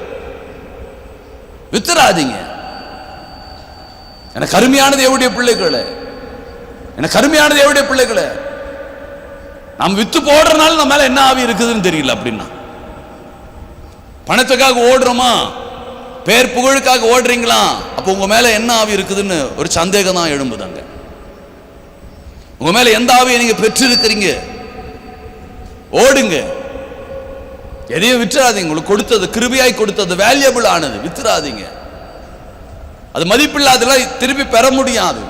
வித்துறாதீங்க. எனக்கு அருமையான தேவனுடைய பிள்ளைகளே, நாம் வித்து போடுறதுனால நம்ம மேல என்ன ஆவி இருக்குதுன்னு தெரியல. அப்படின்னா பணத்துக்காக ஓடுறோமா, பேர் புகழுக்காக ஓடுறீங்களா, அப்ப உங்க மேல என்ன ஆவி இருக்குதுன்னு ஒரு சந்தேகம் தான் எழும்புதாங்க. உங்க மேல எந்த ஆவியை நீங்க பெற்றிருக்கிறீங்க? ஓடுங்க, எதையும் விட்டுறாதீங்க. உங்களுக்கு கொடுத்தது, கிருபையாய் கொடுத்தது, வேல்யூபிள் ஆனது, வித்துறாதீங்க. அது மதிப்பில்லாதெல்லாம் திருப்பி பெற முடியாது.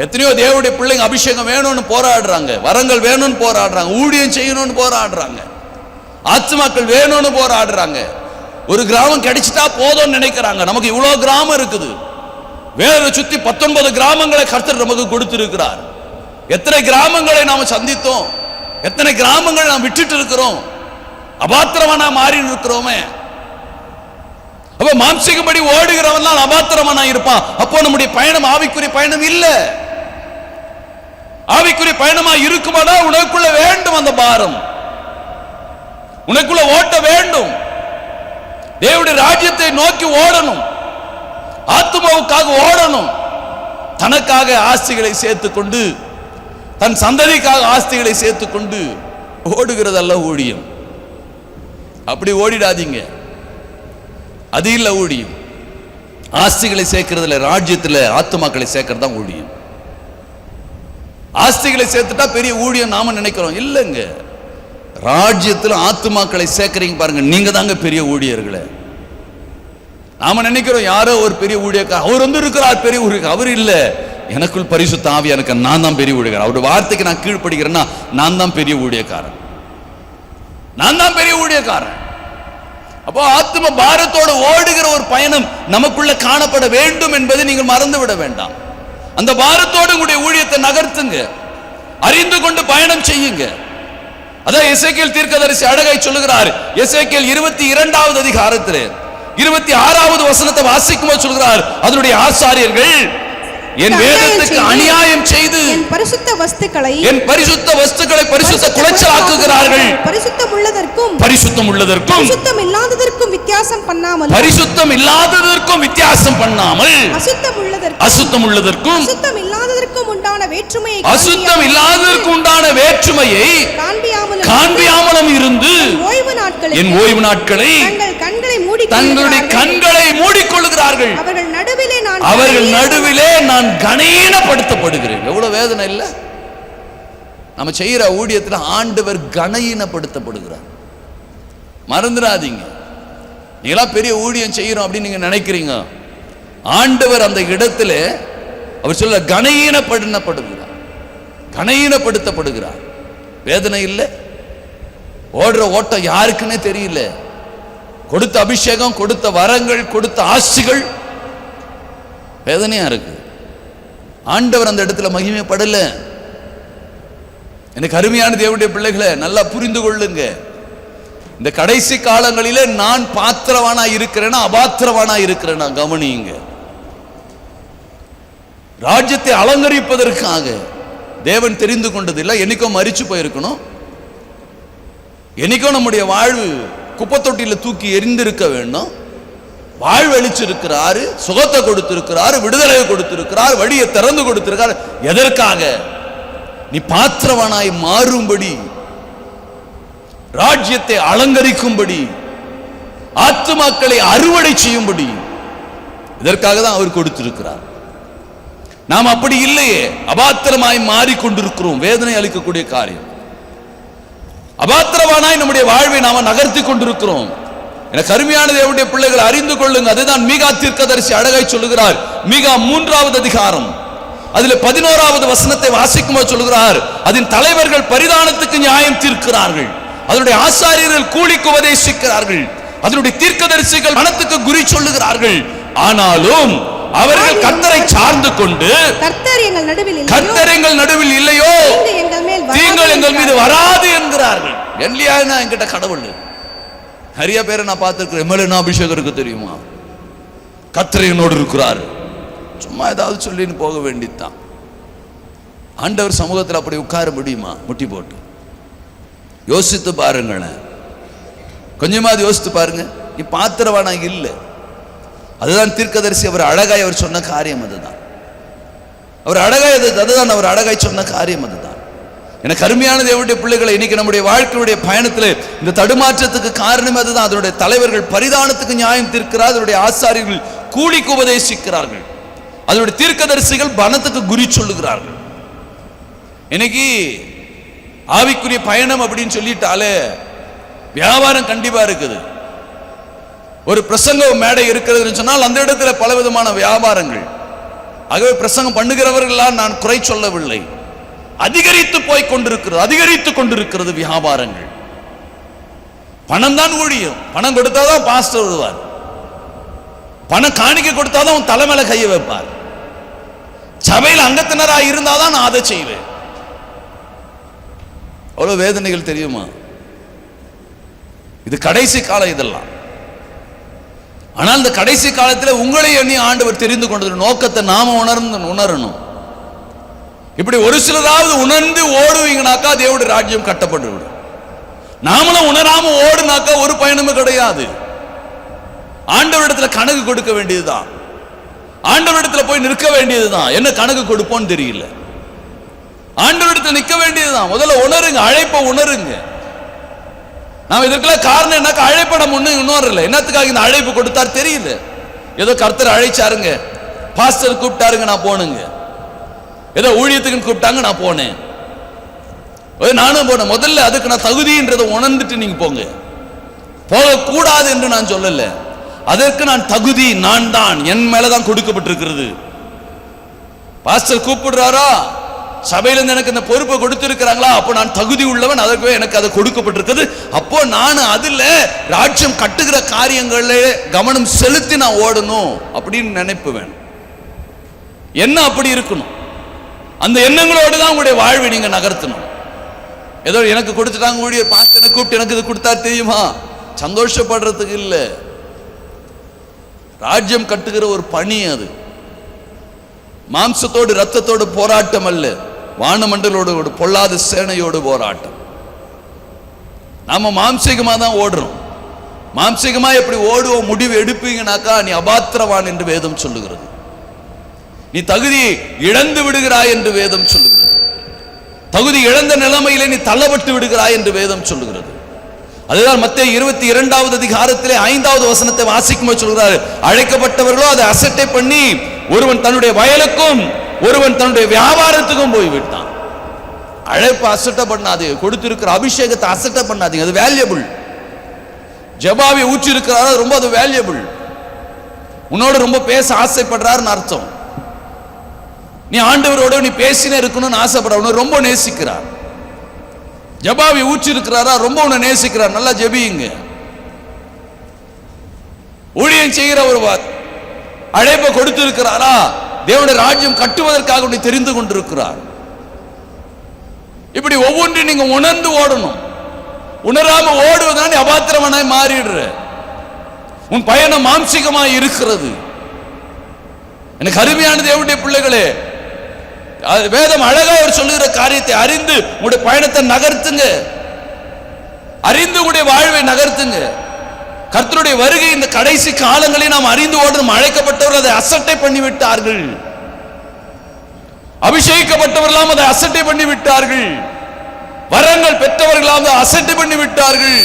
எத்தனையோ தேவனுடைய பிள்ளைங்க அபிஷேகம் வேணும்னு போராடுறாங்க, வரங்கள் வேணும்னு போராடுறாங்க, ஊழியம் செய்யணும்னு போராடுறாங்க, ஆத்துமாக்கள் வேணும்னு போராடுறாங்க. ஒரு கிராமம் கிடைச்சிட்டா போதும்னு நினைக்கிறாங்க. நமக்கு இவ்வளவு கிராமம் இருக்குது, வேற சுத்தி 19 கிராமங்களை கர்த்தர் நமக்கு கொடுத்திருக்கிறார். எத்தனை கிராமங்களை நாம் சந்தித்தோம், எத்தனை கிராமங்களை நாம் விட்டுட்டு இருக்கிறோம், அபாத்திரமானா மாறி இருக்கிறோமே. அப்ப மாம்சிகப்படி ஓடுகிறவன் தான் அபாத்திரமானா இருப்பான். அப்போ நம்முடைய பயணம் ஆவிக்குரிய பயணம் இல்ல. ஆவிக்குரிய பயணமா இருக்குமானா உனக்குள்ள வேண்டும் அந்த பாரம், உனக்குள்ள ஓட்ட வேண்டும். தேவனுடைய ராஜ்யத்தை நோக்கி ஓடணும், ஆத்துமாவுக்காக ஓடணும். தனக்காக ஆஸ்திகளை சேர்த்துக் கொண்டு, தன் சந்ததிக்காக ஆஸ்திகளை சேர்த்துக் கொண்டு ஓடுகிறதல்ல ஊழியம். அப்படி ஓடிடாதீங்க, அது இல்ல ஊழியம். ஆஸ்திகளை சேர்க்கிறதுல, ராஜ்யத்தில் ஆத்துமாக்களை சேர்க்கிறது தான் ஊழியம். ஆஸ்திகளை சேர்த்துட்டா பெரிய ஊழியம் நாம நினைக்கிறோம், இல்லைங்க. ராஜ்யத்தில் ஆத்துமாக்களை சேர்க்கிறீங்க பாருங்க, நீங்க தாங்க பெரிய ஊழியர்களே. நாம நினைக்கிறோம் யாரோ ஒரு பெரிய ஊழியக்காரர், அவர் வந்து இருக்கிறார் பெரிய ஊழியக்காரர். அவர் இல்ல, எனக்குள் பரிசுத்த ஆவி எனக்கு, நான் தான் பெரிய ஊழியக்காரன். அவருடைய வார்த்தைக்கு நான் கீழ்ப்படுகிறேன்னா நான் தான் பெரிய ஊழியக்காரன், நான் தான் பெரிய ஊழியக்காரன். அப்போ ஆத்தும பாரத்தோடு ஓடுகிற ஒரு பயணம் நமக்குள்ள காணப்பட வேண்டும் என்பதை நீங்கள் மறந்து விட வேண்டாம். அந்த பாரத்தோடு உங்களுடைய ஊழியத்தை நகர்த்துங்க, அறிந்து கொண்டு பயணம் செய்யுங்க. அதான் எசேக்கியேல் தீர்க்கதரிசி அழகாய் சொல்லுகிறார். எசேக்கியேல் 22வது அதிகாரத்தில் 26வது வசனத்தை வாசிக்கும் போது சொல்கிறார், அதனுடைய ஆசாரியர்கள் என் வேதத்துக்கு அநியாயம் செய்து என் பரிசுத்த வஸ்துக்களை பரிசுத்த குலைச்சலாக்குகிறார்கள். பரிசுத்தம் உள்ளதற்கும் பரிசுத்தம் இல்லாததற்கும் வித்தியாசம் பண்ணாமல் அசுத்தம் உள்ளதற்கும் உண்டான வேற்றுமையை காண்பியாமலும் இருந்து என் ஓய்வு நாட்களை தங்களுடைய கண்களை மூடிக்கொள்கிறார்கள். அவர்கள் நடுவிலே நான் கனஈனப்படுத்தப்படுகிறேன். எவ்வளவு வேதனை இல்ல? நம்ம செய்யற ஊழியத்தில் ஆண்டவர் கனஈனப்படுத்தப்படுகிறார். மறந்துடாதீங்க, நீங்களா பெரிய ஊழியம் செய்யறோம் அப்படின்னு நீங்க நினைக்கிறீங்க. ஆண்டவர் அந்த இடத்துல அவர் சொல்ல கனஈனப்படுத்தப்படுகிறார். வேதனை இல்லை? ஓடுற ஓட்டம் யாருக்குன்னே தெரியல. கொடுத்த அபிஷேகம், கொடுத்த வரங்கள், கொடுத்த ஆசிகள் வேதனையா இருக்கு. ஆண்டவர் அந்த இடத்துல மகிமைப்படல. எனக்கு அருமையான தேவனுடைய பிள்ளைகளை நல்லா புரிந்து கொள்ளுங்க. இந்த கடைசி காலங்களிலே நான் பாத்திரவானா இருக்கிறேன்னா அபாத்திரவானா இருக்கிறேன்னா கவனியுங்க. ராஜ்யத்தை அலங்கரிப்பதற்காக தேவன் தெரிந்து கொண்டது இல்லை. என்னைக்கோ மரிச்சு போயிருக்கணும், என்னைக்கோ நம்முடைய வாழ்வு குப்பத்தொட்டியில தூக்கி எரிந்திருக்க வேண்டும். வாழ்வு அளிச்சிருக்கிறாரு, சுகத்தை கொடுத்திருக்கிறாரு, விடுதலை கொடுத்திருக்கிறார், வழியை திறந்து கொடுத்திருக்கிறார். எதற்காக? நீ பாத்திரவானாய் மாறும்படி, ராஜ்யத்தை அலங்கரிக்கும்படி, ஆத்துமாக்களை அறுவடை செய்யும்படி, இதற்காக தான் அவர் கொடுத்திருக்கிறார். நாம் அப்படி இல்லையே, அபாத்திரமாய் மாறிக்கொண்டிருக்கிறோம். வேதனை அளிக்கக்கூடிய காரியம். அபாத்திரவானாய் நம்முடைய வாழ்வை நாம நகர்த்தி கொண்டிருக்கிறோம். எனக்கு அருமையான தேவனுடைய பிள்ளைகள் அறிந்து கொள்ளுங்க. அதுதான் மீகா தீர்க்கதரிசி அழகாய் சொல்லுகிறார். மீகா 3வது அதிகாரம் அதில் 11வது வசனத்தை வாசிக்கும்போது சொல்லுகிறார், அதன் தலைவர்கள் பரிதானத்துக்கு நியாயம் தீர்க்கிறார்கள், அதனுடைய ஆசாரியர்கள் கூலிக்கு உபதேசிக்கிறார்கள், அதனுடைய தீர்க்கதரிசிகள் மனத்துக்கு குறி சொல்லுகிறார்கள். ஆனாலும் அவர்கள் கர்த்தரை சார்ந்து கொண்டு, கர்த்தர் எங்கள் நடுவில் இல்லையோ, தீங்கள் எங்கள் மீது வராது என்கிறார்கள். எல்லியா என்கிட்ட கடவுள் நிறைய பேரை நான் பார்த்திருக்கிறேன். எம்எல்ஏ அபிஷேகம் இருக்கு தெரியுமா, கர்த்தர் என்னோடு இருக்கிறார். சும்மா ஏதாவது சொல்லின்னு போக வேண்டியதுதான். ஆண்டவர் சமூகத்தில் அப்படி உட்கார முடியுமா? முட்டி போட்டு யோசித்து பாருங்களேன். கொஞ்சமாவது யோசித்து பாருங்க. நீ பாத்திரவானா இல்லை. அதுதான் தீர்க்கதரிசி அவர் அழகாய் அவர் சொன்ன காரியம். அதுதான் அவர் அழகாய் அதுதான் அவர் அழகாய் சொன்ன காரியம். அதுதான் எனக்கு அருமையான தேவனுடைய பிள்ளைகளை, இன்னைக்கு நம்முடைய வாழ்க்கையுடைய பயணத்தில் இந்த தடுமாற்றத்துக்கு காரணம் அதுதான். அதனுடைய தலைவர்கள் பரிதானத்துக்கு நியாயம் தீர்க்கிறார், அதனுடைய ஆசாரியர்கள் கூலிக்கு உபதேசிக்கிறார்கள், அதனுடைய தீர்க்கதரிசிகள் பணத்துக்கு குறி சொல்லுகிறார்கள். இன்னைக்கு ஆவிக்குரிய பயணம் அப்படின்னு சொல்லிட்டாலே வியாபாரம் கண்டிப்பா இருக்குது. ஒரு பிரசங்க மேடை இருக்கிறதுன்னு சொன்னால் அந்த இடத்துல பலவிதமான வியாபாரங்கள். ஆகவே பிரசங்கம் பண்ணுகிறவர்களால் நான் குறை சொல்லவில்லை. அதிகரித்து போய் கொண்டிருக்கிறது, அதிகரித்துக் கொண்டிருக்கிறது வியாபாரங்கள். பணம் தான் ஊழியம். பணம் கொடுத்தாதான் பாஸ்டர் வருவார், பணம் காணிக்க கொடுத்தாதான் உன் தலைமையில கையை வைப்பார், சபையில் அங்கத்தினராக இருந்தாதான் நான் அதை செய்வேன். அவ்வளவு வேதனைகள் தெரியுமா? இது கடைசி காலம் இதெல்லாம். ஆனால் இந்த கடைசி காலத்தில் உங்களை எண்ணி ஆண்டவர் தெரிந்து கொண்டது நோக்கத்தை நாம உணரணும். இப்படி ஒரு சிலராவது உணர்ந்து ஓடுவீங்கனாக்கா தேவனுடைய ராஜ்யம் கட்டப்பட்டு விடும். நாமளும் உணராம ஓடுனாக்கா ஒரு பயணமும் கிடையாது. ஆண்டவரிடத்துல கணக்கு கொடுக்க வேண்டியதுதான். ஆண்டவரிடத்துல போய் நிற்க வேண்டியதுதான். என்ன கணக்கு கொடுப்போன்னு தெரியல. ஆண்டவரிடத்துல நிற்க வேண்டியதுதான். முதல்ல உணருங்க, அழைப்ப உணருங்க. நாம் இதற்கெல்லாம் காரணம் என்ன? அழைப்படம் உணரல. என்னத்துக்காக இந்த அழைப்பு கொடுத்தார் தெரியல. ஏதோ கர்த்தர் அழைச்சாருங்க, பாஸ்டர் கூப்பிட்டாருங்க, நான் போனுங்க. ஏதோ ஊழியத்துக்கு கூப்பிட்டாங்க, நான் போனேன், நானும் போனேன். முதல்ல அதுக்கு நான் தகுதின்றதை உணர்ந்துட்டு நீங்க போங்க. போகக்கூடாது என்று நான் சொல்லல. அதற்கு நான் தகுதி, நான் தான், என் மேலதான் கொடுக்கப்பட்டிருக்கிறது. பாஸ்டர் கூப்பிடுறாரா, சபையிலிருந்து எனக்கு இந்த பொறுப்பை கொடுத்திருக்கிறாங்களா, அப்போ நான் தகுதி உள்ளவன், அதற்கு எனக்கு அது கொடுக்கப்பட்டிருக்கிறது. அப்போ நான் அதுல ராஜ்யம் கட்டுகிற காரியங்கள்ல கவனம் செலுத்தி நான் ஓடணும் அப்படின்னு நினைப்பு வேணும். என்ன அப்படி இருக்கணும். அந்த எண்ணங்களோடு தான் உங்களுடைய வாழ்வை நீங்க நகர்த்தணும். ஏதோ எனக்கு கொடுத்துட்டாங்க ஊழியர், பாஸ்டரை கூப்பிட்டு எனக்கு இது கொடுத்தா தெரியுமா, சந்தோஷப்படுறதுக்கு இல்லை. ராஜ்யம் கட்டுகிற ஒரு பணி அது. மாம்சத்தோடு ரத்தத்தோடு போராட்டம் அல்ல, வானமண்டலோடு பொல்லாத சேனையோடு போராட்டம். நாம மாம்சீகமா தான் ஓடுறோம். மாம்சீகமா எப்படி ஓடுவோம் முடிவு எடுப்பீங்கனாக்கா நீ அபாத்திரவான் என்று வேதம் சொல்லுகிறது. நீ தகுதியை இழந்து விடுகிறாய் என்று வேதம் சொல்லுகிறது. தகுதி இழந்த நிலைமையிலே நீ தள்ளப்பட்டு விடுகிறாய் என்று வேதம் சொல்லுகிறது. அதுதான் மத்தேயு 22வது அதிகாரத்திலே 5வது வசனத்தை வாசிக்கும்போது சொல்கிறார், அழைக்கப்பட்டவர்களோ அதை அசட்டை பண்ணி ஒருவன் தன்னுடைய வயலுக்கும் ஒருவன் தன்னுடைய வியாபாரத்துக்கும் போய்விட்டான். அழைப்பு அசட்டை பண்ணாது, கொடுத்திருக்கிற அபிஷேகத்தை அசட்டை பண்ணாதீங்க, அது வேல்யூபிள். ஜபாவி ஊற்றி இருக்கிறார், ரொம்ப அது வேல்யூபிள். உன்னோட ரொம்ப பேச ஆசைப்படுறாருன்னு அர்த்தம். நீ ஆண்டவரோட நீ பேசினே இருக்கணும்னு ஆசைப்படுற, ரொம்ப நேசிக்கிறார். ஜபாவி ஊற்றி இருக்கிறாரா, ரொம்ப உன்னை நேசிக்கிறார், நல்லா ஜெபியுங்க. ஊழியம் செய்கிற ஒரு அழைப்பை கொடுத்திருக்கிறாரா, தேவனுடைய ராஜ்யம் கட்டுவதற்காக உன்னை தெரிந்து கொண்டிருக்கிறார். இப்படி ஒவ்வொன்றையும் நீங்க உணர்ந்து ஓடணும். உணராம ஓடுவதனால நீ அபாத்திரவனாய் மாறிடுற. உன் பயணம் மாம்சிகமாய் இருக்கிறது. எனக்கு அருமையான தேவனுடைய பிள்ளைகளே, வேதம் அழகா அவர் சொல்லுகிற காரியத்தை அறிந்து உங்களுடைய பயணத்தை நகர்த்துங்க. அறிந்து உங்களுடைய வாழ்வை நகர்த்துங்க. கர்த்தருடைய வருகை இந்த கடைசி காலங்களில் நாம் அறிந்து ஓடணும். அழைக்கப்பட்டவர்கள் அதை அசட்டை பண்ணிவிட்டார்கள். அபிஷேகிக்கப்பட்ட ரட்சிக்கப்பட்டவர்களாம் அதை அசட்டை பண்ணி விட்டார்கள். வரங்கள் பெற்றவர்களாம் அதை அசட்டை பண்ணி விட்டார்கள்.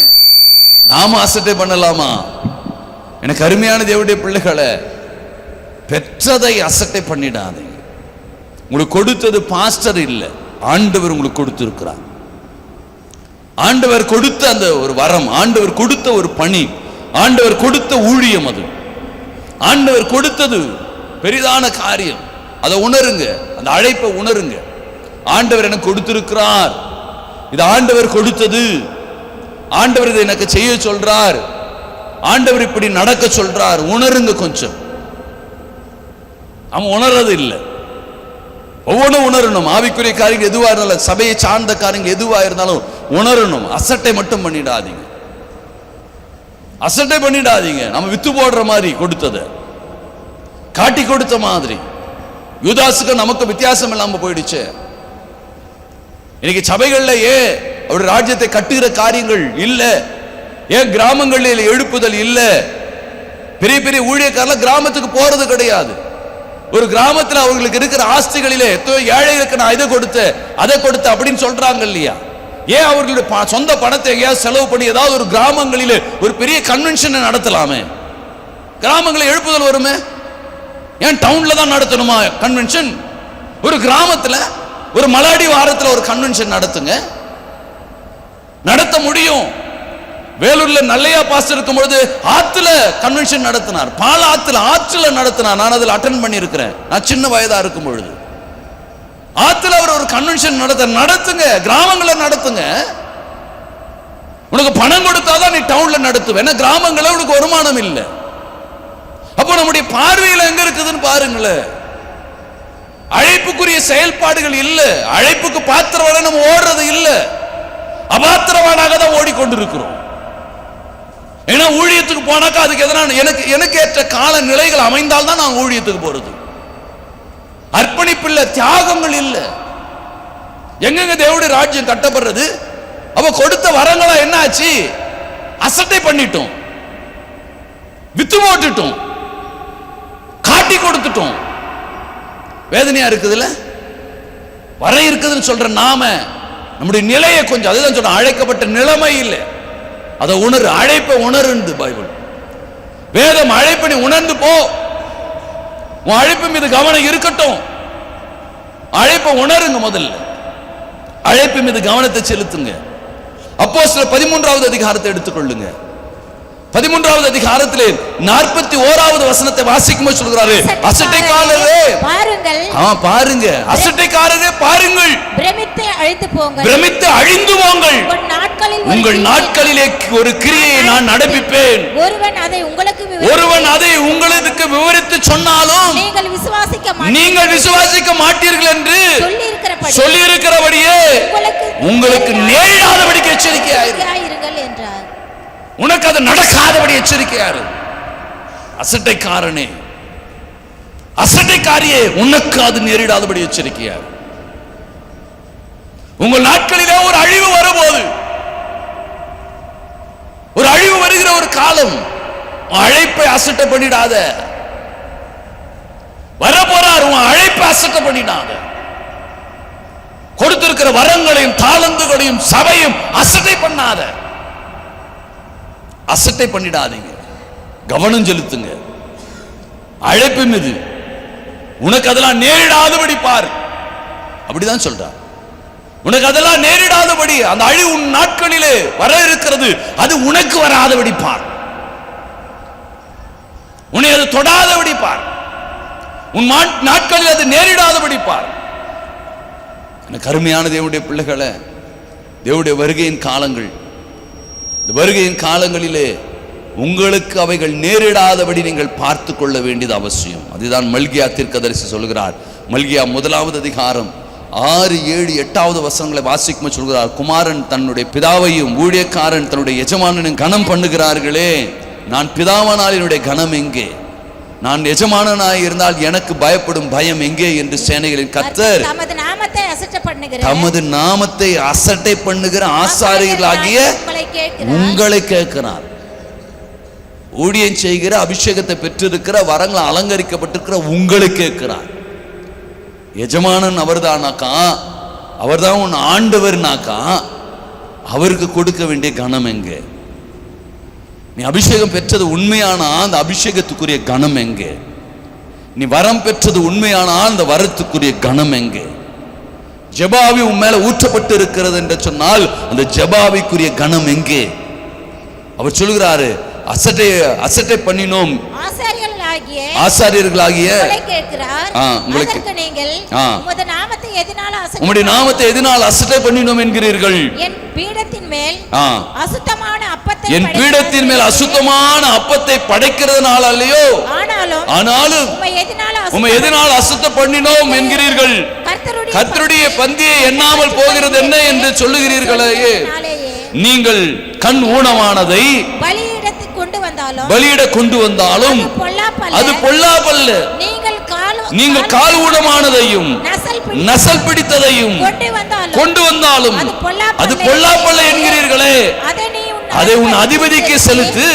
நாம அசட்டை பண்ணலாமா? எனக்கு அருமையான தேவனுடைய பிள்ளைகளை, பெற்றதை அசட்டை பண்ணிடாதே. உங்களுக்கு கொடுத்தது பாஸ்டர் இல்ல, ஆண்டவர் உங்களுக்கு கொடுத்திருக்கிறார். ஆண்டவர் கொடுத்த அந்த ஒரு வரம், ஆண்டவர் கொடுத்த ஒரு பணி, ஆண்டவர் கொடுத்த ஊழியம், அது ஆண்டவர் கொடுத்தது பெரிதான காரியம். அதை உணருங்க, அந்த அழைப்பை உணருங்க. ஆண்டவர் எனக்கு கொடுத்திருக்கிறார், இது ஆண்டவர் கொடுத்தது, ஆண்டவர் இதை எனக்கு செய்ய சொல்றார், ஆண்டவர் இப்படி நடக்க சொல்றார். உணருங்க கொஞ்சம். அவன் உணர்றது இல்லை. ஒவ்வொன்றும் உணரணும். ஆவிக்குரிய காரியங்கள் எதுவா இருந்தாலும், சபையை சார்ந்த காரியங்கள் எதுவா இருந்தாலும் உணரணும். அசட்டை மட்டும் பண்ணிடாதீங்க, அசட்டை பண்ணிடாதீங்க. நம்ம வித்து போடுற மாதிரி கொடுத்ததை காட்டி கொடுத்த மாதிரி யூதாசுக்கு நமக்கு வித்தியாசம் இல்லாம போயிடுச்சு. இன்னைக்கு சபைகள்ல ஏன் அவருடைய ராஜ்யத்தை கட்டுகிற காரியங்கள் இல்ல? ஏன் கிராமங்களில் எழுப்புதல் இல்ல? பெரிய பெரிய ஊழியக்காரர்கள் கிராமத்துக்கு போறது கிடையாது. ஒரு கிராமத்தில் அவர்களுக்கு இருக்கிற ஆஸ்திகளிலே எத்தனை ஏழைகளுக்கு நான் இதை கொடுத்தேன் அதை கொடுத்த அப்படின்னு சொல்றாங்க இல்லையா? ஏன் அவர்களுடைய சொந்த பணத்தை எங்கேயாவது செலவு பண்ணி ஏதாவது ஒரு கிராமங்களிலே ஒரு பெரிய கன்வென்ஷனை நடத்தலாமே? கிராமங்களில் எழுப்புதல் வருமே, ஏன் டவுன்ல தான் நடத்தணுமா கன்வென்ஷன்? ஒரு கிராமத்துல ஒரு மலாடி வாரத்தில் ஒரு கன்வென்ஷன் நடத்துங்க, நடத்த முடியும். வேலூர்ல நல்லையா பாஸ்டர் இருக்கும் பொழுது ஆத்துல கன்வென்ஷன் நடத்தினார், பால ஆத்துல நடத்தினார். நான் அதில் அட்டென்ட் பண்ணி இருக்கிறேன். நான் சின்ன வயதா இருக்கும் பொழுது ஆத்துல அவர் ஒரு கன்வென்ஷன் நடத்துங்க, கிராமங்களில் நடத்துங்க. உனக்கு பணம் கொடுத்தாதான் நீ டவுன்ல நடத்துவேன், ஏன்னா கிராமங்களில் உனக்கு வருமானம் இல்லை. அப்போ நம்முடைய பார்வையில் எங்க இருக்குதுன்னு பாருங்களேன். அழைப்புக்குரிய செயல்பாடுகள் இல்ல, அழைப்புக்கு பாத்திரவாட நம்ம ஓடுறது இல்ல, அபாத்திரவாடாக தான் ஓடிக்கொண்டிருக்கிறோம். ஏன்னா ஊழியத்துக்கு போனாக்கா அதுக்கு எதனா எனக்கு ஏற்ற கால நிலைகள் அமைந்தால் தான் நான் ஊழியத்துக்கு போறது. அர்ப்பணிப்பு இல்ல, தியாகங்கள் இல்ல. எங்கெங்க தேவனுடைய ராஜ்யம் கட்டப்படுறது? அவ கொடுத்த வரங்களா என்ன ஆச்சு? அசட்டை பண்ணிட்டோம், வித்து போட்டுட்டோம், காட்டி கொடுத்துட்டோம். வேதனையா இருக்குதுல்ல? வர இருக்குதுன்னு சொல்ற நாம நம்முடைய நிலையை கொஞ்சம், அதுதான் சொல்ற அழைக்கப்பட்ட நிலைமை இல்லை, அதை உணரு, அழைப்பை உணர்ந்து பைபிள் வேதம் அழைப்பை உணர்ந்து போ. உன் அழைப்பு மீது கவனம் இருக்கட்டும். அழைப்பை உணருங்க, முதல்ல அழைப்பு மீது கவனத்தை செலுத்துங்க. அப்போஸ்தலர் 13வது அதிகாரத்தை எடுத்துக்கொள்ளுங்க. 13வது அதிகாரத்திலே 41வது வசனத்தை வாசிக்கும்போது சொல்கிறாரு, அசட்டைக்காரரே பாருங்கள், பாருங்க, அசட்டைக்காரரே பாருங்கள், பிரமித்து அழிந்து போங்கள், பிரமித்து அழிந்து போங்கள், உங்கள் நாட்களிலே ஒரு கிரியை நான் நடப்பிப்பேன். ஒருவன் அதை உங்களுக்கு விவரித்து சொன்னாலும் நீங்கள் விசுவாசிக்க மாட்டீர்கள் என்று சொல்லி இருக்கிறபடியே உங்களுக்கு நேரிடாதபடிக்கு எச்சரிக்கையாயிருங்கள் என்றார். உனக்கு அது நடக்காதபடி எச்சரிக்கையாரு. அசட்டைக்காரனே, அசட்டைக்காரியே, உனக்கு அது நேரிடாதபடி எச்சரிக்கையாரு. உங்கள் நாட்களிலே ஒரு அழிவு வரும்போது, ஒரு அழிவு வருகிற ஒரு காலம், அழைப்பை அசட்டை பண்ணிடாத. வர போறார், உன் அழைப்பை அசட்டை பண்ணிடாத. கொடுத்திருக்கிற வரங்களையும் தாளந்துகளையும் சபையும் அசட்டை பண்ணாத, அசட்டை பண்ணிடாதீங்க. கவனம் செலுத்துங்க அழைப்பு மீது. உனக்கு அதெல்லாம் நேரிடாதபடி பார், அப்படிதான் சொல்றார். உனக்கு அதெல்லாம் நேரிடாதபடி, அந்த அழிவு உன் நாட்களிலே வர இருக்கிறது, அது உனக்கு வராதபடி பார். உன்னை அது தொடாதபடி பார். உன் நாட்களில் அது நேரிடாதபடி பார். எனக்கு அருமையான தேவனுடைய பிள்ளைகளை, தேவனுடைய வருகையின் காலங்கள், இந்த வருகையின் காலங்களிலே உங்களுக்கு அவைகள் நேரிடாதபடி நீங்கள் பார்த்து கொள்ள வேண்டியது அவசியம். அதுதான் மல்கியா தீர்க்கதரிசி சொல்கிறார். மல்கியா 1வது அதிகாரம் 6, 7, 8வது வசனங்களை வாசிக்கும் சொல்கிறார், குமாரன் தன்னுடைய பிதாவையும் ஊழியக்காரன் தன்னுடைய எஜமானனையும் கனம் பண்ணுகிறார்களே, நான் பிதாவானால் என்னுடைய கனம் எங்கே? நான் எஜமானனாய் இருந்தால் எனக்கு பயப்படும் பயம் எங்கே என்று சேனைகளின் கர்த்தர் தமது நாமத்தை அசட்டை பண்ணுகிற ஆசாரியர்களாகிய உங்களை கேட்கிறார். ஊழியம் செய்கிற, அபிஷேகத்தை பெற்றிருக்கிற, வரங்கள் அலங்கரிக்கப்பட்டிருக்கிற உங்களை கேட்கிறார். எஜமானன் அவர்தானாக்கா, அவர்தான் உன் ஆண்டவர்னாக்கா, அவருக்கு கொடுக்க வேண்டிய கனம் எங்க? நீ அபிஷேகம் பெற்றது உண்மையானா அந்த அபிஷேகத்துக்குரிய கனம் எங்க? நீ வரம் பெற்றது உண்மையானா அந்த வரத்துக்குரிய கனம் எங்க? ஜெபாவி உன் மேல ஊற்றப்பட்டு இருக்கிறது என்று சொன்னால் அந்த ஜெபாவிக்குரிய கனம் எங்கே? அவர் சொல்கிறாரு, அசட்டை பண்ணினோம் ஆசாரியர்களாகிய உம்முடைய நாமத்தை எதனால் அசட்டை பண்ணினோம் என்கிறீர்கள்? என் பீடத்தின் மேல் அசுத்தமான அப்பத்தை படைக்கிறதுனால அல்லையோ, ஆனாலும் உம்மை எதனால் அசுத்தம் பண்ணினோம் என்கிறீர்கள்? கர்த்தருடைய பந்தியை எண்ணாமல் போகிறது என்ன என்று சொல்லுகிறீர்களே. நீங்கள் கண் ஊனமானதை பலியிட கொண்டு வந்தாலும் அது பொல்லாப்பல்ல. நீங்கள் கால் ஊனமானதையும் நசல் பிடித்ததையும் கொண்டு வந்தாலும் அது பொல்லாப்பல்ல என்கிறீர்களே. அதை உன் அதிபதிக்கு செலுத்து,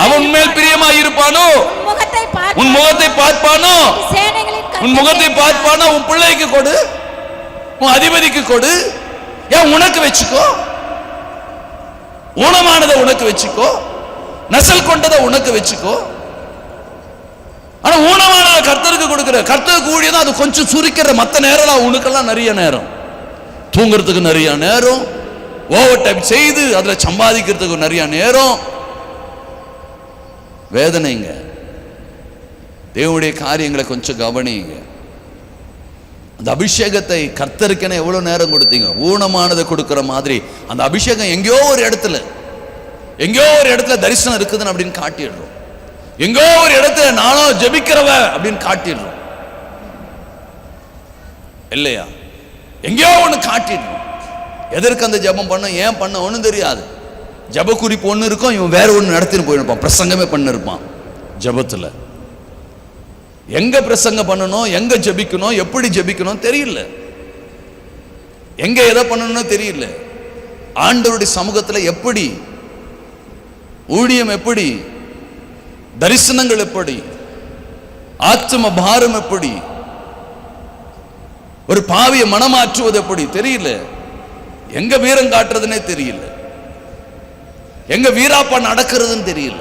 அவன் மேல் பிரியமாய் இருப்பானோ, உன் முகத்தை பார்ப்பானோ, உன் முகத்தை பார்ப்பானோ. உன் பிள்ளைக்கு கொடு, உன் அதிபதிக்கு கொடு. ஏன் உனக்கு வச்சுக்கோ? ஊனமானதை உனக்கு வச்சுக்கோ, நசல் கொண்டதை உனக்கு வச்சுக்கோ. ஆனா ஊனமானதை கர்த்தருக்கு கொடுக்கிற, கர்த்தருக்கு ஊழியதான் அது கொஞ்சம் சுருக்கிற. மற்ற நேரம் உனக்கெல்லாம் நிறைய நேரம், தூங்குறதுக்கு நிறைய நேரம், ஓவர் டைம் செய்து அதுல சம்பாதிக்கிறதுக்கு நிறைய நேரம். வேதனைங்க. தேவனுடைய காரியங்களை கொஞ்சம் கவனிங்க. அந்த அபிஷேகத்தை கர்த்தருக்கென எவ்வளவு நேரம் கொடுத்தீங்க? ஊனமானதை கொடுக்கிற மாதிரி அந்த அபிஷேகம் எங்கேயோ ஒரு இடத்துல தரிசனம் இருக்குதுன்னு அப்படின்னு காட்டிடுறோம். எங்கோ ஒரு இடத்துல நானும் ஜெபிக்கிறவ அப்படின்னு காட்டிடுறோம் இல்லையா? எங்கேயோ ஒண்ணு காட்டிடுறோம். எதற்கு அந்த ஜெபம் பண்ண, ஏன் பண்ண ஒன்றும் தெரியாது. ஜெப குறிப்பு ஒன்று இருக்கும், இவன் வேற ஒன்று நடத்தின்னு போயிருப்பான், பிரசங்கமே பண்ணிருப்பான். ஜெபத்துல எங்க பிரசங்கம் பண்ணணும், எங்க ஜெபிக்கணும், எப்படி ஜெபிக்கணும் தெரியல, எங்க எதை பண்ணணும்னு தெரியல. ஆண்டவருடைய சமூகத்துல எப்படி ஊழியம், எப்படி தரிசனங்கள், எப்படி ஆத்ம பாரம், எப்படி ஒரு பாவியை மனமாற்றுவது எப்படி தெரியல. எங்க வீரம் காட்டுறதுன்னே தெரியல, எங்க வீராப்பா நடக்கிறதுன்னு தெரியல.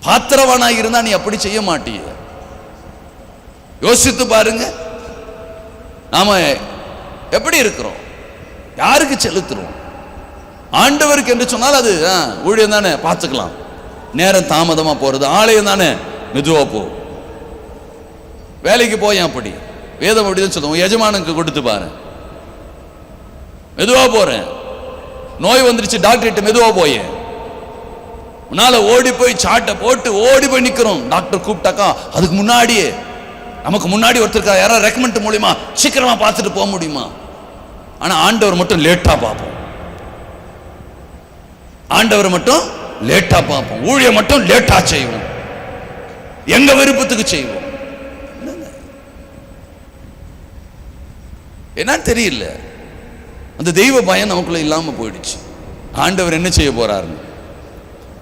பாத்திரவானாக இருந்தா நீ அப்படி செய்ய மாட்டிய. யோசித்து பாருங்க, நாம எப்படி இருக்கிறோம், யாருக்கு செலுத்துறோம்? ஆண்டவருக்கு என்று சொன்னால் அது ஊழியம் தானே, பார்த்துக்கலாம். நேரம் தாமதமா போறது, ஆலயம் தானே, மெதுவா போ. வேலைக்கு போய் அப்படி வேதம் அப்படிதான் சொல்லுவோம், எஜமானுக்கு கொடுத்து பாரு, மெதுவா போறேன். நோய் வந்துருச்சு, டாக்டர்கிட்ட மெதுவா போய். உன்னால ஓடி போய் சாட்டை போட்டு ஓடி போய் நிக்கிறோம். டாக்டர் கூப்பிட்டாக்கா அதுக்கு முன்னாடியே நமக்கு முன்னாடி ஒருத்தருக்கா யாராவது ரெக்கமெண்ட் மூலியமா சீக்கிரமா பார்த்துட்டு போக முடியுமா? ஆனா ஆண்டவர் மட்டும் லேட்டா பார்ப்போம், ஆண்டவர் மட்டும் லேட்டா பார்ப்போம், ஊழியம் மட்டும் லேட்டா செய்வோம், எங்க விருப்பத்துக்கு செய்வோம். என்னன்னு தெரியல. அந்த தெய்வ பயம் நமக்குள்ள இல்லாம போயிடுச்சு. ஆண்டவர் என்ன செய்ய போறாருன்னு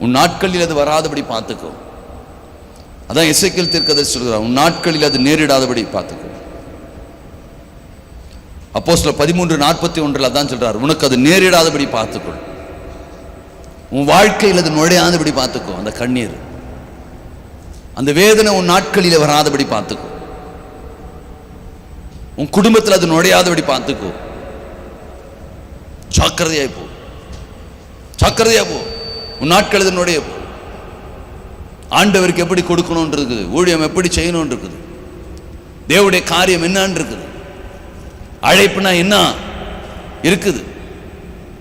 உன் நாட்களில் அது வராதபடி பார்த்துக்கோ. அதான் எசேக்கியேல் தீர்க்கதரிசி சொல்கிறார், உன் நாட்களில் அது நேரிடாதபடி பார்த்துக்கோ. அப்போஸ்தலர் 13:41 அதான் சொல்றார், உனக்கு அது நேரிடாதபடி பார்த்துக்கோ, உன் வாழ்க்கையில் அது நுழையாதபடி பார்த்துக்கோ. அந்த கண்ணீர், அந்த வேதனை உன் நாட்களில் வராதபடி பார்த்துக்கோ. உன் குடும்பத்தில் அது நுழையாதபடி பார்த்துக்கோ. ஜாக்கிரதையாய் போ, ஜாக்கிரதையா போ. உன் நாட்கள் இதனுடைய ஆண்டவருக்கு எப்படி கொடுக்கணும் இருக்குது, ஊழியம் எப்படி செய்யணும் இருக்குது, தேவனுடைய காரியம் என்னன்னு இருக்குது, அழைப்புனா என்ன இருக்குது,